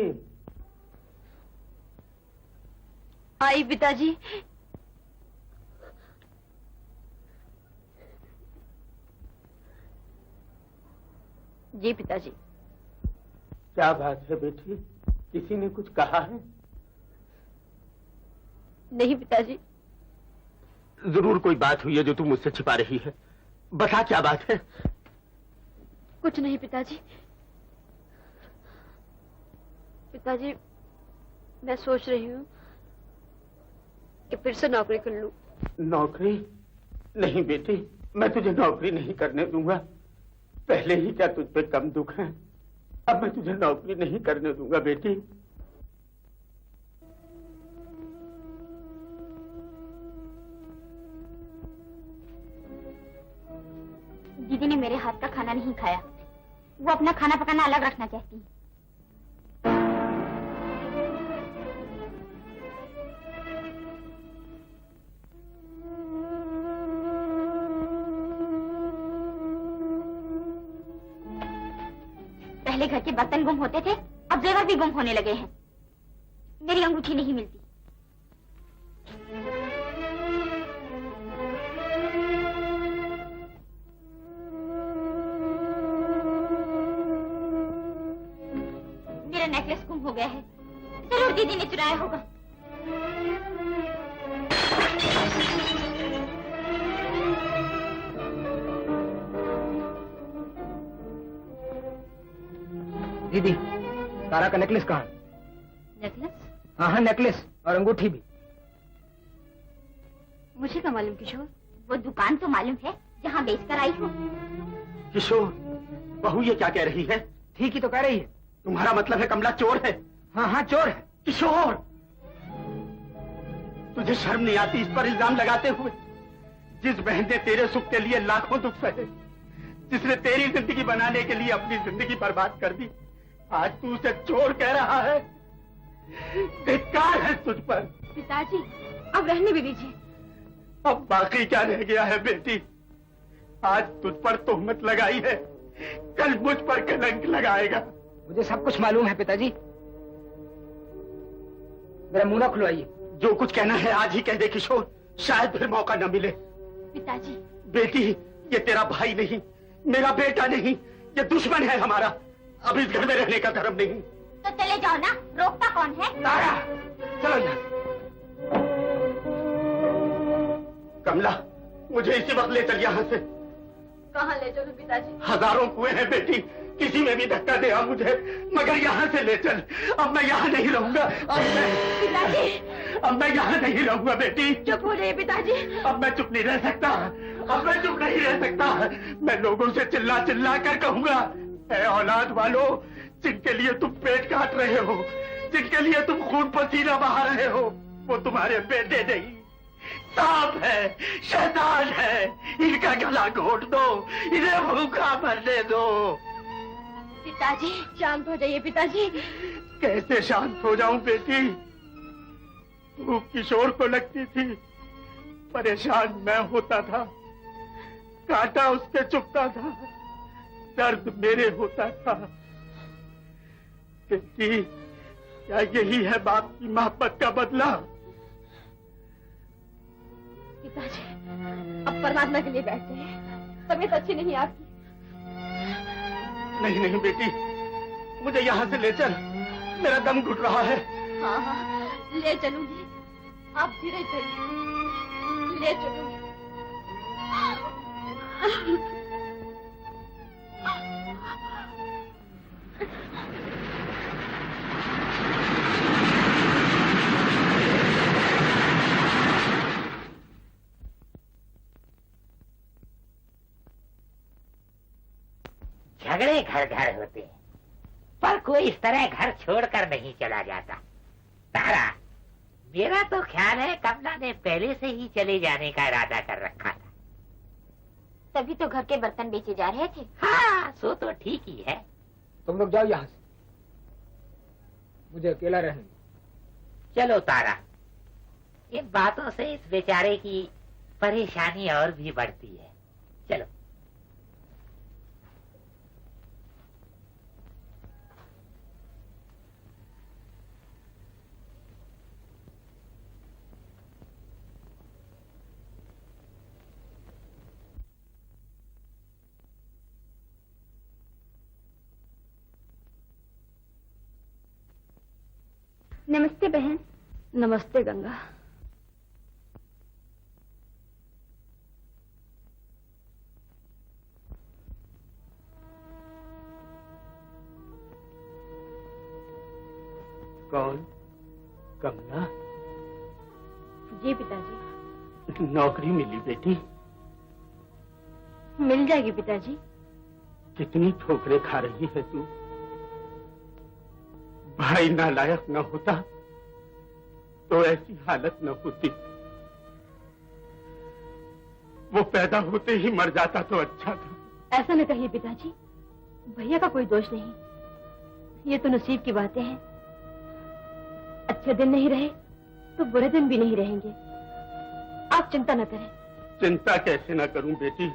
आई पिताजी। जी पिताजी। क्या बात है बेटी, किसी ने कुछ कहा है? नहीं पिताजी। जरूर कोई बात हुई है जो तू मुझसे छिपा रही है। बता क्या बात है? कुछ नहीं पिताजी। पिताजी, मैं सोच रही हूँ कि फिर से नौकरी कर लूं। नौकरी? नहीं बेटी, मैं तुझे नौकरी नहीं करने दूंगा। पहले ही क्या तुझ पे कम दुख है, अब मैं तुझे नौकरी नहीं करने दूंगा बेटी। दीदी ने मेरे हाथ का खाना नहीं खाया, वो अपना खाना पकाना अलग रखना चाहती है। पहले घर के बर्तन गुम होते थे, अब जेवर भी गुम होने लगे हैं। मेरी अंगूठी नहीं मिलती। मेरा नेकलेस गुम हो गया है, जरूर दीदी ने चुराया होगा। दीदी, तारा का नेकलेस कहाँ? नेकलेस? हाँ हाँ, नेकलेस और अंगूठी भी। मुझे क्या मालूम किशोर? वो दुकान तो मालूम है जहाँ बेचकर आई हूँ। किशोर, बहू ये क्या कह रही है? ठीक ही तो कह रही है। तुम्हारा मतलब है कमला चोर है? हाँ हाँ, चोर है। किशोर, तुझे शर्म नहीं आती इस पर इल्जाम लगाते हुए? जिस बहन ने तेरे सुख के लिए लाखों दुख सहे, जिसने तेरी जिंदगी बनाने के लिए अपनी जिंदगी बर्बाद कर दी, आज तू उसे चोर कह रहा है? धिक्कार है तुझ पर। पिताजी, अब रहने भी दीजिए। अब बाकी क्या रह गया है बेटी? आज तुझ पर तोहमत लगाई है, कल मुझ पर कलंक लगाएगा। मुझे सब कुछ मालूम है पिताजी, मेरा मुंह ना खुलवाइए। जो कुछ कहना है आज ही कह दे किशोर, शायद फिर मौका न मिले। पिताजी। बेटी, ये तेरा भाई नहीं, मेरा बेटा नहीं, ये दुश्मन है हमारा। अब इस घर में रहने का धर्म नहीं। तो चले जाओ ना, रोकता कौन है? तारा, चलो ना। कमला, मुझे इसी वक्त ले चल यहाँ से। कहाँ ले चलूं पिताजी? हजारों कुएं हैं बेटी, किसी में भी धक्का दे आ मुझे, मगर यहाँ से ले चल। अब मैं यहाँ नहीं रहूंगा। अब मैं यहाँ नहीं रहूंगा बेटी। चुप हो जाइए पिताजी। अब मैं चुप नहीं रह सकता, अब मैं चुप नहीं रह सकता। मैं लोगों से चिल्ला चिल्ला कर कहूंगा, ऐ औलाद वालों, जिनके लिए तुम पेट काट रहे हो, जिनके लिए तुम खून पसीना बहा रहे हो, वो तुम्हारे बेटे नहीं, सांप है, शैतान है। इनका गला घोट दो, इन्हें भूखा मरने दो। पिताजी, शांत हो जाइए पिताजी। कैसे शांत हो जाऊं बेटी? तू किशोर को लगती थी, परेशान मैं होता था, कांटा उसके चुभता था, दर्द मेरे होता था। बेटी, क्या यही है बाप की मोहब्बत का बदला? पिताजी, अब परमात्मा के लिए बैठते हैं, तबीयत अच्छी नहीं आपकी। नहीं नहीं बेटी, मुझे यहाँ से ले चल, मेरा दम घुट रहा है। हाँ हाँ, ले चलूंगी, आप धीरे चलिए, ले चलूंगी। झगड़े घर घर होते हैं, पर कोई इस तरह घर छोड़कर नहीं चला जाता। तारा, मेरा तो ख्याल है कमला ने पहले से ही चले जाने का इरादा कर रखा था। तभी तो घर के बर्तन बेचे जा रहे थे। हाँ, सो तो ठीक ही है। तुम लोग जाओ यहाँ से, मुझे अकेला रहने दो। चलो तारा, इन बातों से इस बेचारे की परेशानी और भी बढ़ती है। चलो। नमस्ते बहन। नमस्ते गंगा। कौन? कमला? जी पिताजी। नौकरी मिली बेटी? मिल जाएगी पिताजी। कितनी ठोकरें खा रही है तू। भाई नालायक न होता तो ऐसी हालत न होती। वो पैदा होते ही मर जाता तो अच्छा था। ऐसा न कहिए पिताजी, भैया का कोई दोष नहीं, ये तो नसीब की बातें हैं। अच्छे दिन नहीं रहे तो बुरे दिन भी नहीं रहेंगे। आप चिंता न करें। चिंता कैसे न करूं बेटी,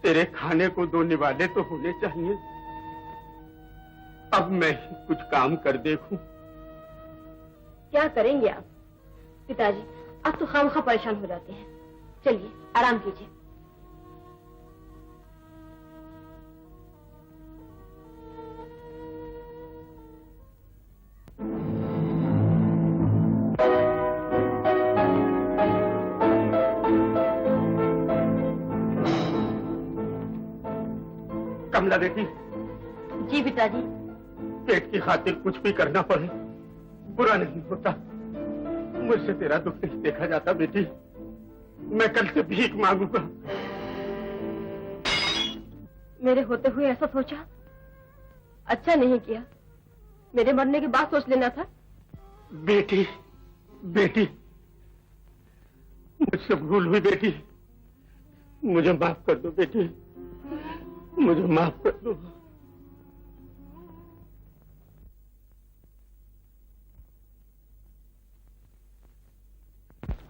तेरे खाने को दो निवाले तो होने चाहिए। अब मैं ही कुछ काम कर देखूं। क्या करेंगे आप पिताजी? आप तो खामखा परेशान हो जाते हैं। चलिए आराम कीजिए। कमला बेटी। जी पिताजी। पेट की खातिर कुछ भी करना पड़े बुरा नहीं होता। मुझसे तेरा दुख नहीं देखा जाता बेटी। मैं कल से भीख मांगूंगा। मेरे होते हुए ऐसा सोचा? अच्छा नहीं किया, मेरे मरने के बाद सोच लेना था। बेटी, बेटी, मुझसे भूल हुई बेटी। मुझे माफ कर दो बेटी, मुझे माफ कर दो।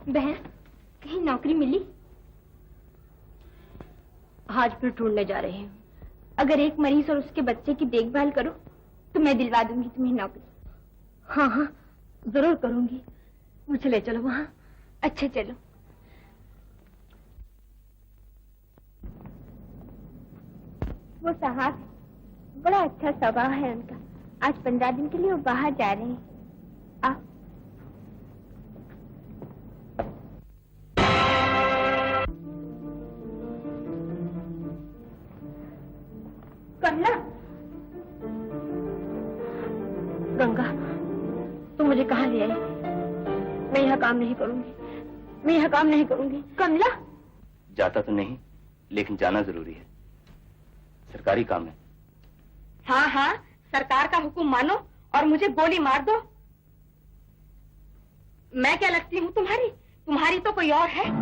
बहन, कहीं नौकरी मिली? आज फिर ढूंढने जा रहे हैं। अगर एक मरीज और उसके बच्चे की देखभाल करो तो मैं दिलवा दूंगी तुम्हें नौकरी। हाँ हाँ जरूर करूंगी। मुझे ले चलो वहाँ। अच्छा चलो। वो साहब बड़ा अच्छा स्वभाव है उनका। आज 15 दिन के लिए वो बाहर जा रहे हैं। आओ। कमला। गंगा, तुम मुझे कहाँ ले आई? मैं यहाँ काम नहीं करूंगी, मैं यहाँ काम नहीं करूंगी। कमला। जाता तो नहीं, लेकिन जाना जरूरी है, सरकारी काम है। हाँ हाँ, सरकार का हुक्म मानो और मुझे गोली मार दो। मैं क्या लगती हूँ तुम्हारी? तुम्हारी तो कोई और है।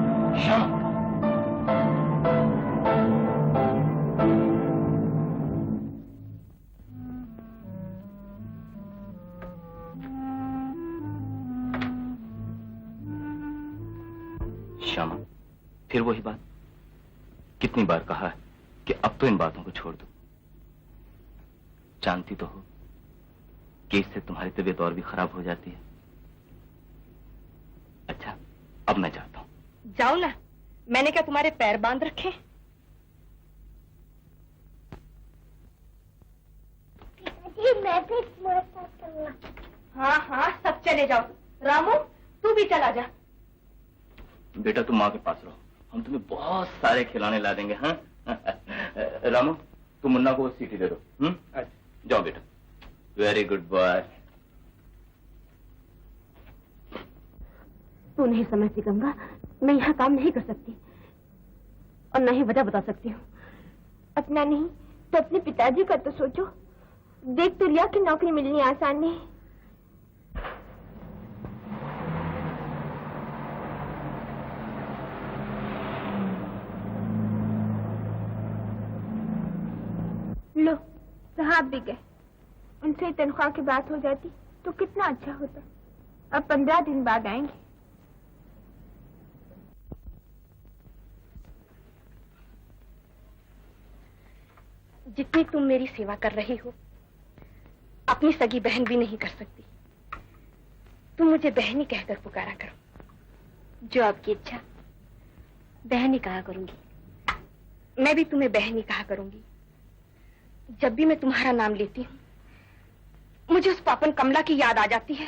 श्यामा, फिर वही बात। कितनी बार कहा है कि अब तो इन बातों को छोड़ दो। जानती तो हो कि इससे तुम्हारी तबीयत और भी खराब हो जाती है। अच्छा, अब मैं जाता हूँ। जाओ ना, मैंने क्या तुम्हारे पैर बांध रखे? मैं भी तुम्हारे साथ चलूंगा। हाँ हाँ, सब चले जाओ। रामू, तू भी चला जा। बेटा तुम माँ के पास रहो, हम तुम्हें बहुत सारे खिलौने ला देंगे। हाँ रामू, तुम मुन्ना को सीटी दे दो। जाओ बेटा। Very good boy. तू नहीं समझती गंगा, मैं यहाँ काम नहीं कर सकती और न ही वजह बता सकती हूँ। अपना नहीं तो अपने पिताजी का तो सोचो। देख तो लिया कि नौकरी मिलनी आसान नहीं। लो, साहब भी गए। उनसे तनख्वाह की बात हो जाती तो कितना अच्छा होता। अब 15 दिन बाद आएंगे। जितनी तुम मेरी सेवा कर रही हो, अपनी सगी बहन भी नहीं कर सकती। तुम मुझे बहनी कहकर पुकारा करो। जो आपकी इच्छा। बहन ही कहा करूंगी। मैं भी तुम्हें बहनी कहा करूंगी। जब भी मैं तुम्हारा नाम लेती हूँ, मुझे उस पापन कमला की याद आ जाती है।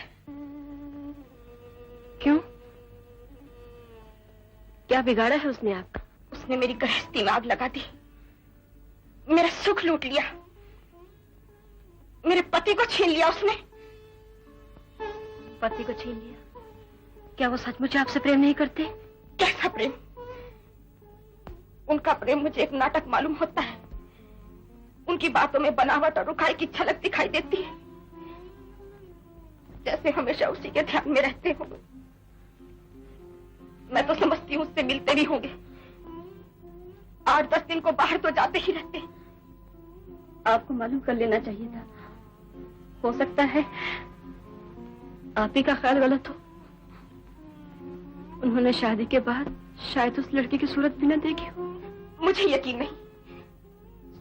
क्यों? क्या बिगाड़ा है उसने आपका? उसने मेरी गृहस्थी में आग लगा दी, मेरा सुख लूट लिया, मेरे पति को छीन लिया उसने। पति को छीन लिया? क्या वो सचमुच आपसे प्रेम नहीं करते? कैसा प्रेम? उनका प्रेम मुझे एक नाटक मालूम होता है। उनकी बातों में बनावट और रुखाई की झलक दिखाई देती है, जैसे हमेशा उसी के ध्यान में रहते हो। मैं तो समझती हूँ उससे मिलते भी होंगे। 8-10 दिन को बाहर तो जाते ही रहते। आपको मालूम कर लेना चाहिए था। हो सकता है आप ही का ख्याल गलत हो। उन्होंने शादी के बाद शायद उस लड़के की सूरत भी न देखी हो। मुझे यकीन नहीं।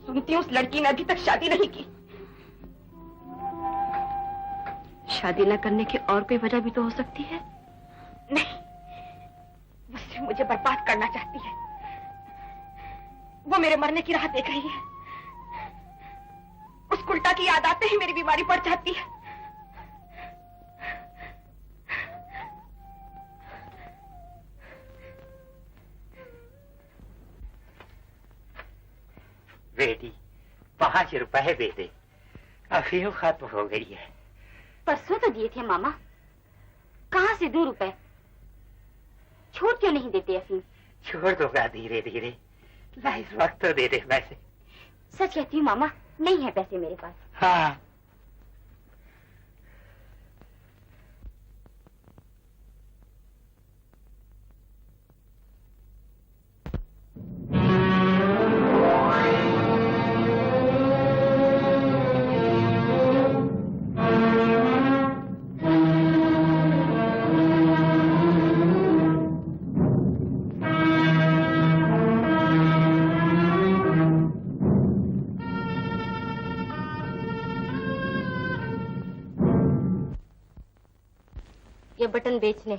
सुनती हूँ उस लड़की ने अभी तक शादी नहीं की। शादी न करने की और कोई वजह भी तो हो सकती है। नहीं, वो सिर्फ मुझे बर्बाद करना चाहती है। वो मेरे मरने की राह देख रही है। उस उल्टा की याद आते ही मेरी बीमारी बढ़ जाती है। बेटी 5 रुपए दे दे, अफीम खत्म हो गई है। परसों तो दिए थे मामा, कहाँ से 2 रुपए? छूट क्यों नहीं देते अफीम? छोड़ दूंगा धीरे धीरे, ला इस वक्त तो दे दे पैसे। सच कहती हूँ मामा, नहीं है पैसे मेरे पास। हाँ। ये बटन बेचने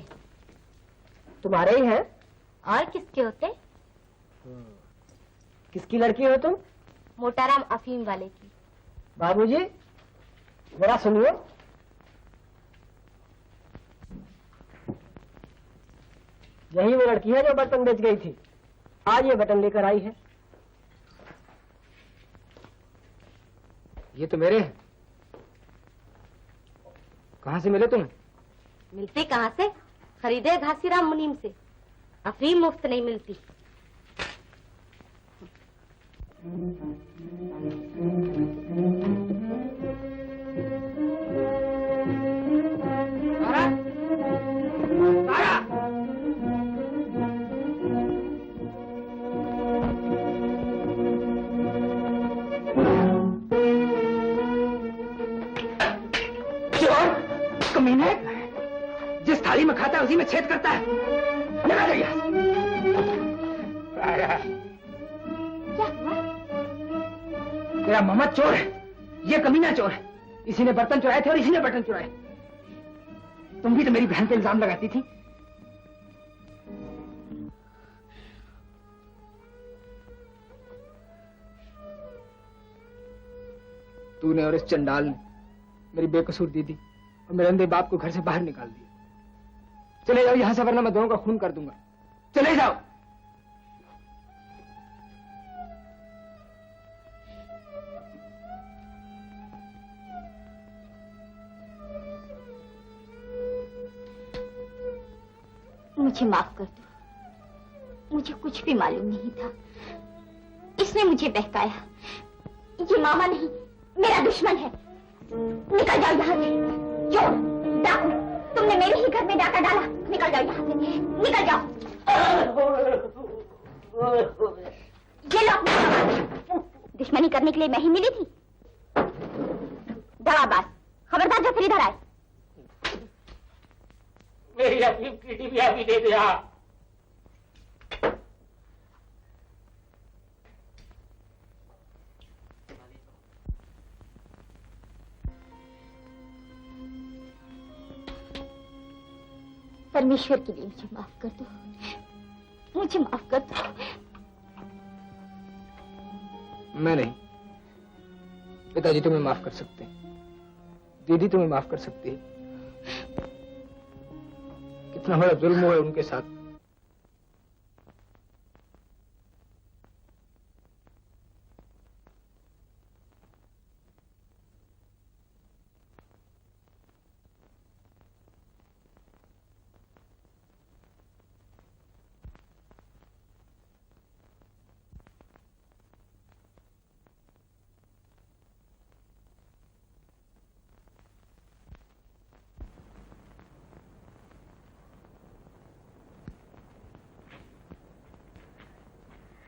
तुम्हारे ही हैं? और किसके होते? किसकी लड़की हो तुम? मोटाराम अफीम वाले की। बाबूजी जरा सुनिए। यही वो लड़की है जो बर्तन बेच गई थी। आज ये बटन लेकर आई है। ये तो मेरे हैं। कहाँ से मिले तुम्हें? मिलते कहाँ से? खरीदे घासीराम मुनीम से। अफीम मुफ्त नहीं मिलती। कमीने, जिस थाली में खाता है उसी में छेद करता है। लगा दे यहाँ। क्या हुआ? तेरा मामा चोर है, ये कमीना चोर है। इसी ने बर्तन चुराए थे और इसी ने बटन चुराए। तुम भी तो मेरी बहन पे इल्जाम लगाती थी। तूने और इस चंडाल ने मेरी बेकसूर दीदी और मेरे अंधे बाप को घर से बाहर निकाल दिया। चले जाओ यहां से, वरना मैं दोनों का खून कर दूंगा। चले जाओ। मुझे माफ कर दो। मुझे कुछ भी मालूम नहीं था। इसने मुझे बहकाया। ये मामा नहीं, मेरा दुश्मन है। निकल जाओ यहाँ से। चोर, डाकू, तुमने मेरे ही घर में डाका डाला। निकल जाओ यहाँ से, निकल जाओ। ये लो अपना सामान। दुश्मनी करने के लिए मैं ही मिली थी। दवाबाज, खबरदार जो फिर इधर आए। मेरी अफीम की डिबिया भी दे दिया। परमेश्वर के लिए मुझे माफ कर दो, मुझे माफ कर दो। मैं नहीं, पिताजी तुम्हें माफ कर सकते हैं, दीदी तुम्हें माफ कर सकती है। कितना बड़ा जुल्म हुआ है उनके साथ।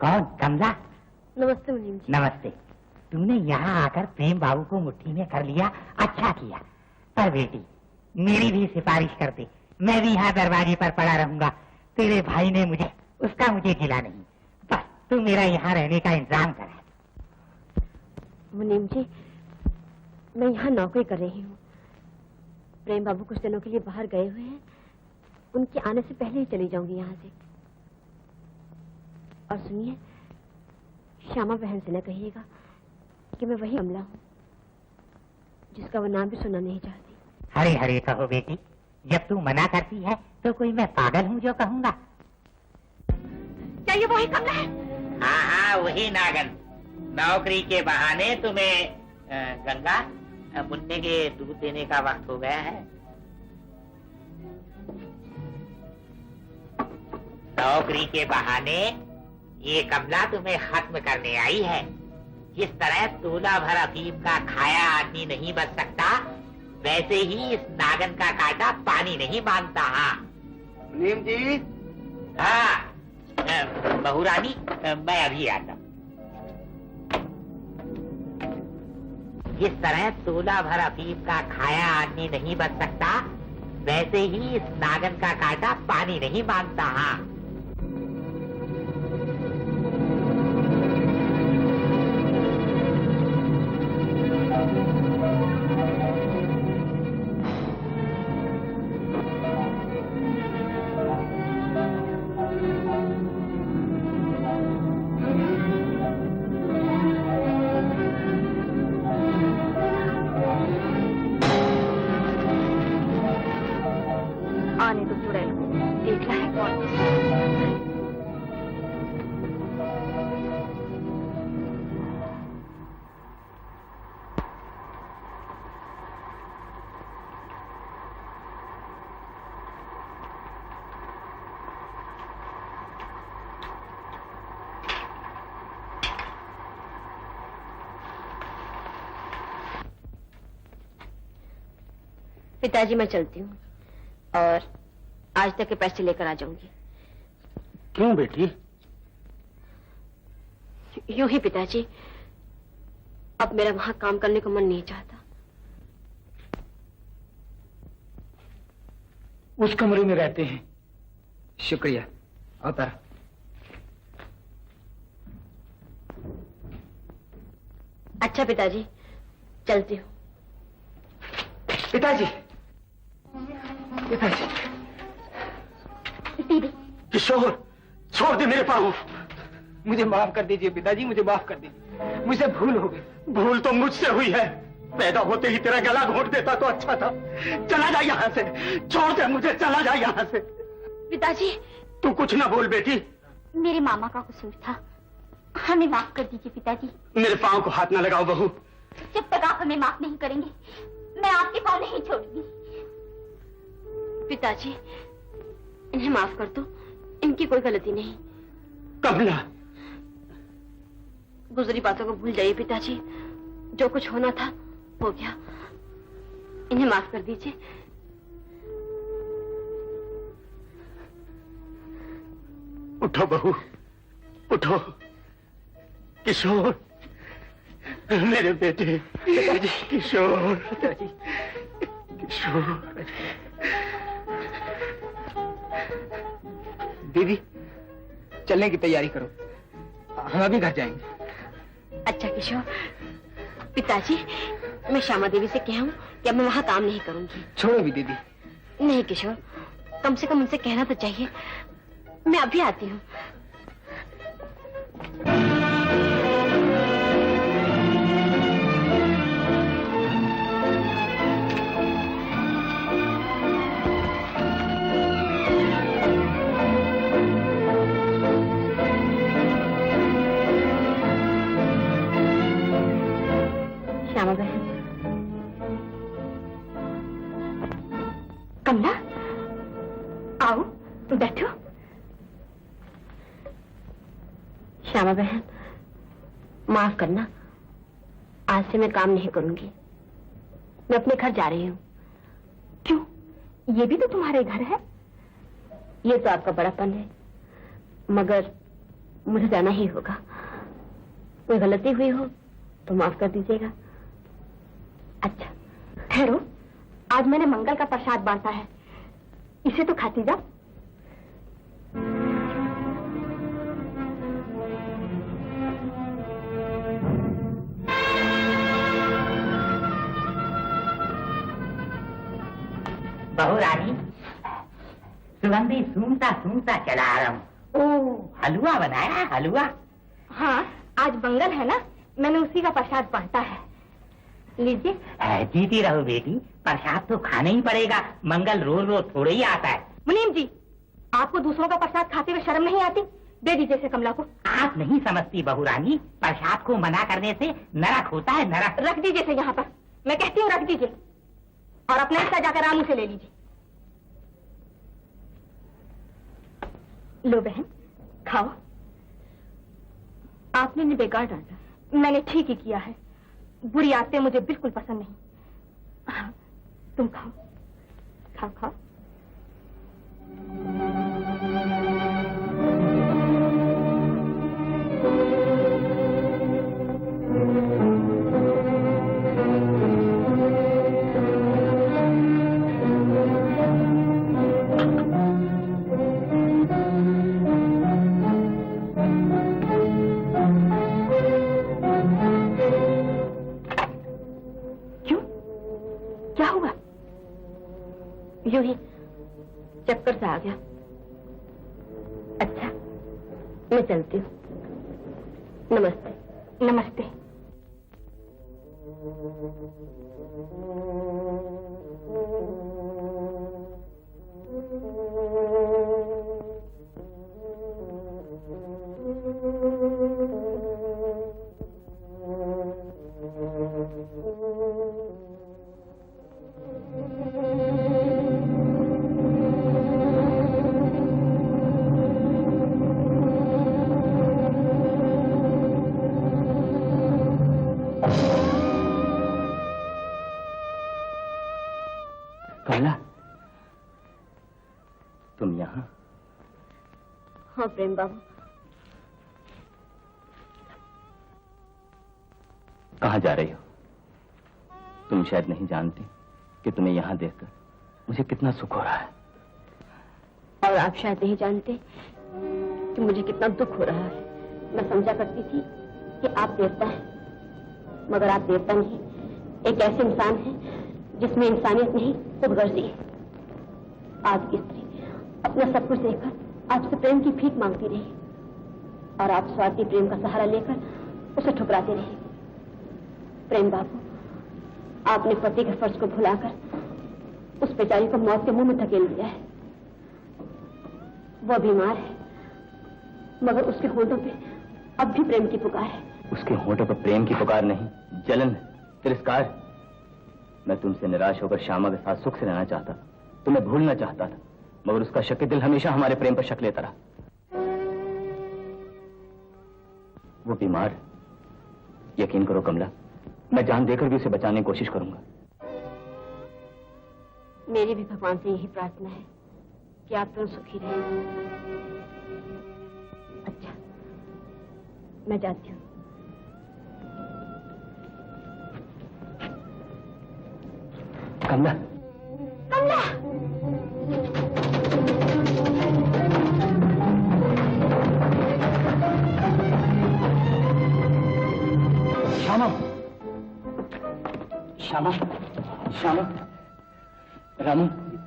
कौन? कमला? नमस्ते मुनीम जी। नमस्ते। तुमने यहाँ आकर प्रेम बाबू को मुट्ठी में कर लिया, अच्छा किया। पर बेटी, मेरी भी सिफारिश कर दे, मैं भी यहाँ दरवाजे पर पड़ा रहूंगा। तेरे भाई ने उसका मुझे गिला नहीं। बस तू मेरा यहाँ रहने का इंतजाम करा। मुनीम जी, मैं यहाँ नौकरी कर रही हूँ। प्रेम बाबू कुछ दिनों के लिए बाहर गए हुए हैं, उनके आने से पहले ही चली जाऊंगी यहाँ से। और सुनिए, श्यामा बहन से न कहिएगा कि मैं वही कमला हूँ जिसका वो नाम भी सुनना नहीं चाहती। हरे हरे कहो बेटी, जब तू मना करती है तो कोई मैं पागल हूँ जो कहूँगा? क्या ये वही कमला है? हाँ हाँ, वही नागन। नौकरी के बहाने तुम्हें गंगा मुन्ने के दूध देने का वक्त हो गया है। नौकरी के बहाने ये कमला तुम्हें खत्म करने आई है। जिस तरह तोला भर अफीम का खाया आदमी नहीं बच सकता, वैसे ही इस नागन का काटा पानी नहीं मानता। हाँ नीम जी। हाँ बहू रानी, मैं अभी आता। जिस तरह तोला भर अफीम का खाया आदमी नहीं बच सकता, वैसे ही इस नागन का काटा पानी नहीं मानता। हाँ पिताजी, मैं चलती हूँ और आज तक के पैसे लेकर आ जाऊंगी। क्यों बेटी? यूं ही पिताजी, अब मेरा वहां काम करने को मन नहीं चाहता। उस कमरे में रहते हैं। शुक्रिया, आता। अच्छा पिताजी, चलती हूँ। पिताजी, पिताजी। दीदी। किशोर, छोड़ दे मेरे पाँव। मुझे माफ कर दीजिए पिताजी, मुझे माफ कर दीजिए। मुझसे भूल हो गई। भूल तो मुझसे हुई है। पैदा होते ही तेरा गला घोट देता तो अच्छा था। चला जा यहाँ से, छोड़ दे मुझे, चला जा यहाँ से। पिताजी। तू कुछ ना बोल बेटी। मेरे मामा का कसूर था, हमें माफ कर दीजिए पिताजी। मेरे पाँव को हाथ ना लगाओ बहू। जब तक आप हमें माफ नहीं करेंगे, मैं आपके पाँव नहीं छोड़ूंगी। पिताजी, इन्हें माफ कर दो, इनकी कोई गलती नहीं। कमला। गुजरी बातों को भूल जाइए पिताजी। जो कुछ होना था हो गया, इन्हें माफ कर दीजिए। उठो बहू, उठो। किशोर, मेरे बेटे, किशोर, किशोर। दीदी, चलने की तैयारी करो, हम अभी घर जाएंगे। अच्छा किशोर, पिताजी मैं श्यामा देवी से कहूँ कि अब मैं वहाँ काम नहीं करूँगी। छोड़ो भी दीदी। नहीं किशोर, कम से कम उनसे कहना तो चाहिए। मैं अभी आती हूँ। श्यामा बहन, कमला आओ, बैठो। श्यामा बहन, माफ करना, आज से मैं काम नहीं करूंगी। मैं अपने घर जा रही हूँ। क्यों? ये भी तो तुम्हारे घर है। ये तो आपका बड़ापन है, मगर मुझे जाना ही होगा। कोई गलती हुई हो तो माफ कर दीजिएगा। अच्छा ठहरो, आज मैंने मंगल का प्रसाद बांटा है, इसे तो खाती जाओ। बहू रानी, सुगंधी सूंघता सूंघता चला आ रहा हूँ। ओह, हलवा बनाया, हलवा। हाँ, आज मंगल है ना, मैंने उसी का प्रसाद बांटा है, लीजिए। जीती रहो बेटी, प्रसाद तो खाना ही पड़ेगा, मंगल रोज रोज थोड़े ही आता है। मुनीम जी, आपको दूसरों का प्रसाद खाते हुए शर्म नहीं आती? दे दीजिए इसे कमला को। आप नहीं समझती बहू रानी, प्रसाद को मना करने से नरक होता है, नरक। रख दीजिए इसे यहाँ पर, मैं कहती हूँ रख दीजिए, और अपना हिस्सा जाकर रामू से ले लीजिए। लो बहन, खाओ। आपने इन्हें बेकार डांटा। मैंने ठीक ही किया है, बुरी आदतें मुझे बिल्कुल पसंद नहीं। हाँ, तुम खाओ, खाओ खाओ। यूं ही चक्कर से आ गया। अच्छा, मैं चलती हूँ। नमस्ते। नमस्ते। तुम यहाँ? हाँ प्रेम बाबू। कहाँ जा रही हो? तुम शायद नहीं जानती कि तुम्हें यहाँ देखकर मुझे कितना सुख हो रहा है। और आप शायद नहीं जानते कि मुझे कितना दुख हो रहा है। मैं समझा करती थी कि आप देवता हैं, मगर आप देवता नहीं, एक ऐसे इंसान हैं जिसमें इंसानियत नहीं खुद गर्जी है। आज की स्त्री अपना सब कुछ देकर आपसे प्रेम की भीख मांगती रही, और आप स्वार्थी प्रेम का सहारा लेकर उसे ठुकराते रहे। प्रेम बाबू, आपने पति के फर्ज को भुलाकर उस बेचारी को मौत के मुंह में धकेल दिया है। वह बीमार है, मगर उसके होठों पे अब भी प्रेम की पुकार है। उसके होठों पर प्रेम की पुकार नहीं, जलन, तिरस्कार। मैं तुमसे निराश होकर श्यामा के साथ सुख से रहना चाहता था, तुम्हें भूलना चाहता था, मगर उसका शक दिल हमेशा हमारे प्रेम पर शक लेता रहा। वो बीमार, यकीन करो कमला, मैं जान देकर भी उसे बचाने की कोशिश करूंगा। मेरी भी भगवान से यही प्रार्थना है कि आप दोनों सुखी रहें। अच्छा, मैं जाती हूँ। कमला, कमला! श्यामा, श्यामा, श्यामा, रामू,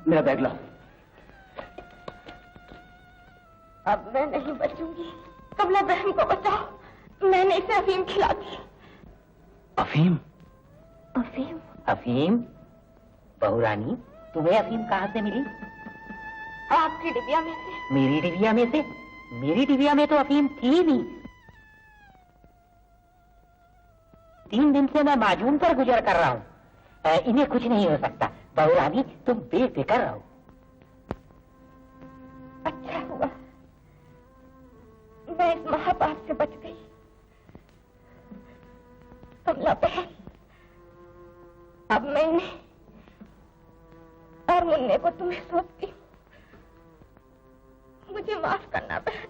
मेरा बैग लाओ। अब मैं नहीं बचूंगी। कमला बहन को बचाओ, मैंने इसे अफीम खिला दी। अफीम? अफीम? अफीम? बहू रानी, तुम्हें अफीम कहाँ से मिली? आपकी डिबिया में से। मेरी डिबिया में से? मेरी डिबिया में तो अफीम थी नहीं। 3 दिन से मैं माजून पर गुजर कर रहा हूँ। इन्हें कुछ नहीं हो सकता। बहू रानी, तुम बेफिक्र रहो। अच्छा हुआ मैं इस महापाप से बच गई। कमला बहन, अब मैं इन्हें और मुन्ने को तुम्हें सौंपती हूँ। मुझे माफ करना बहन।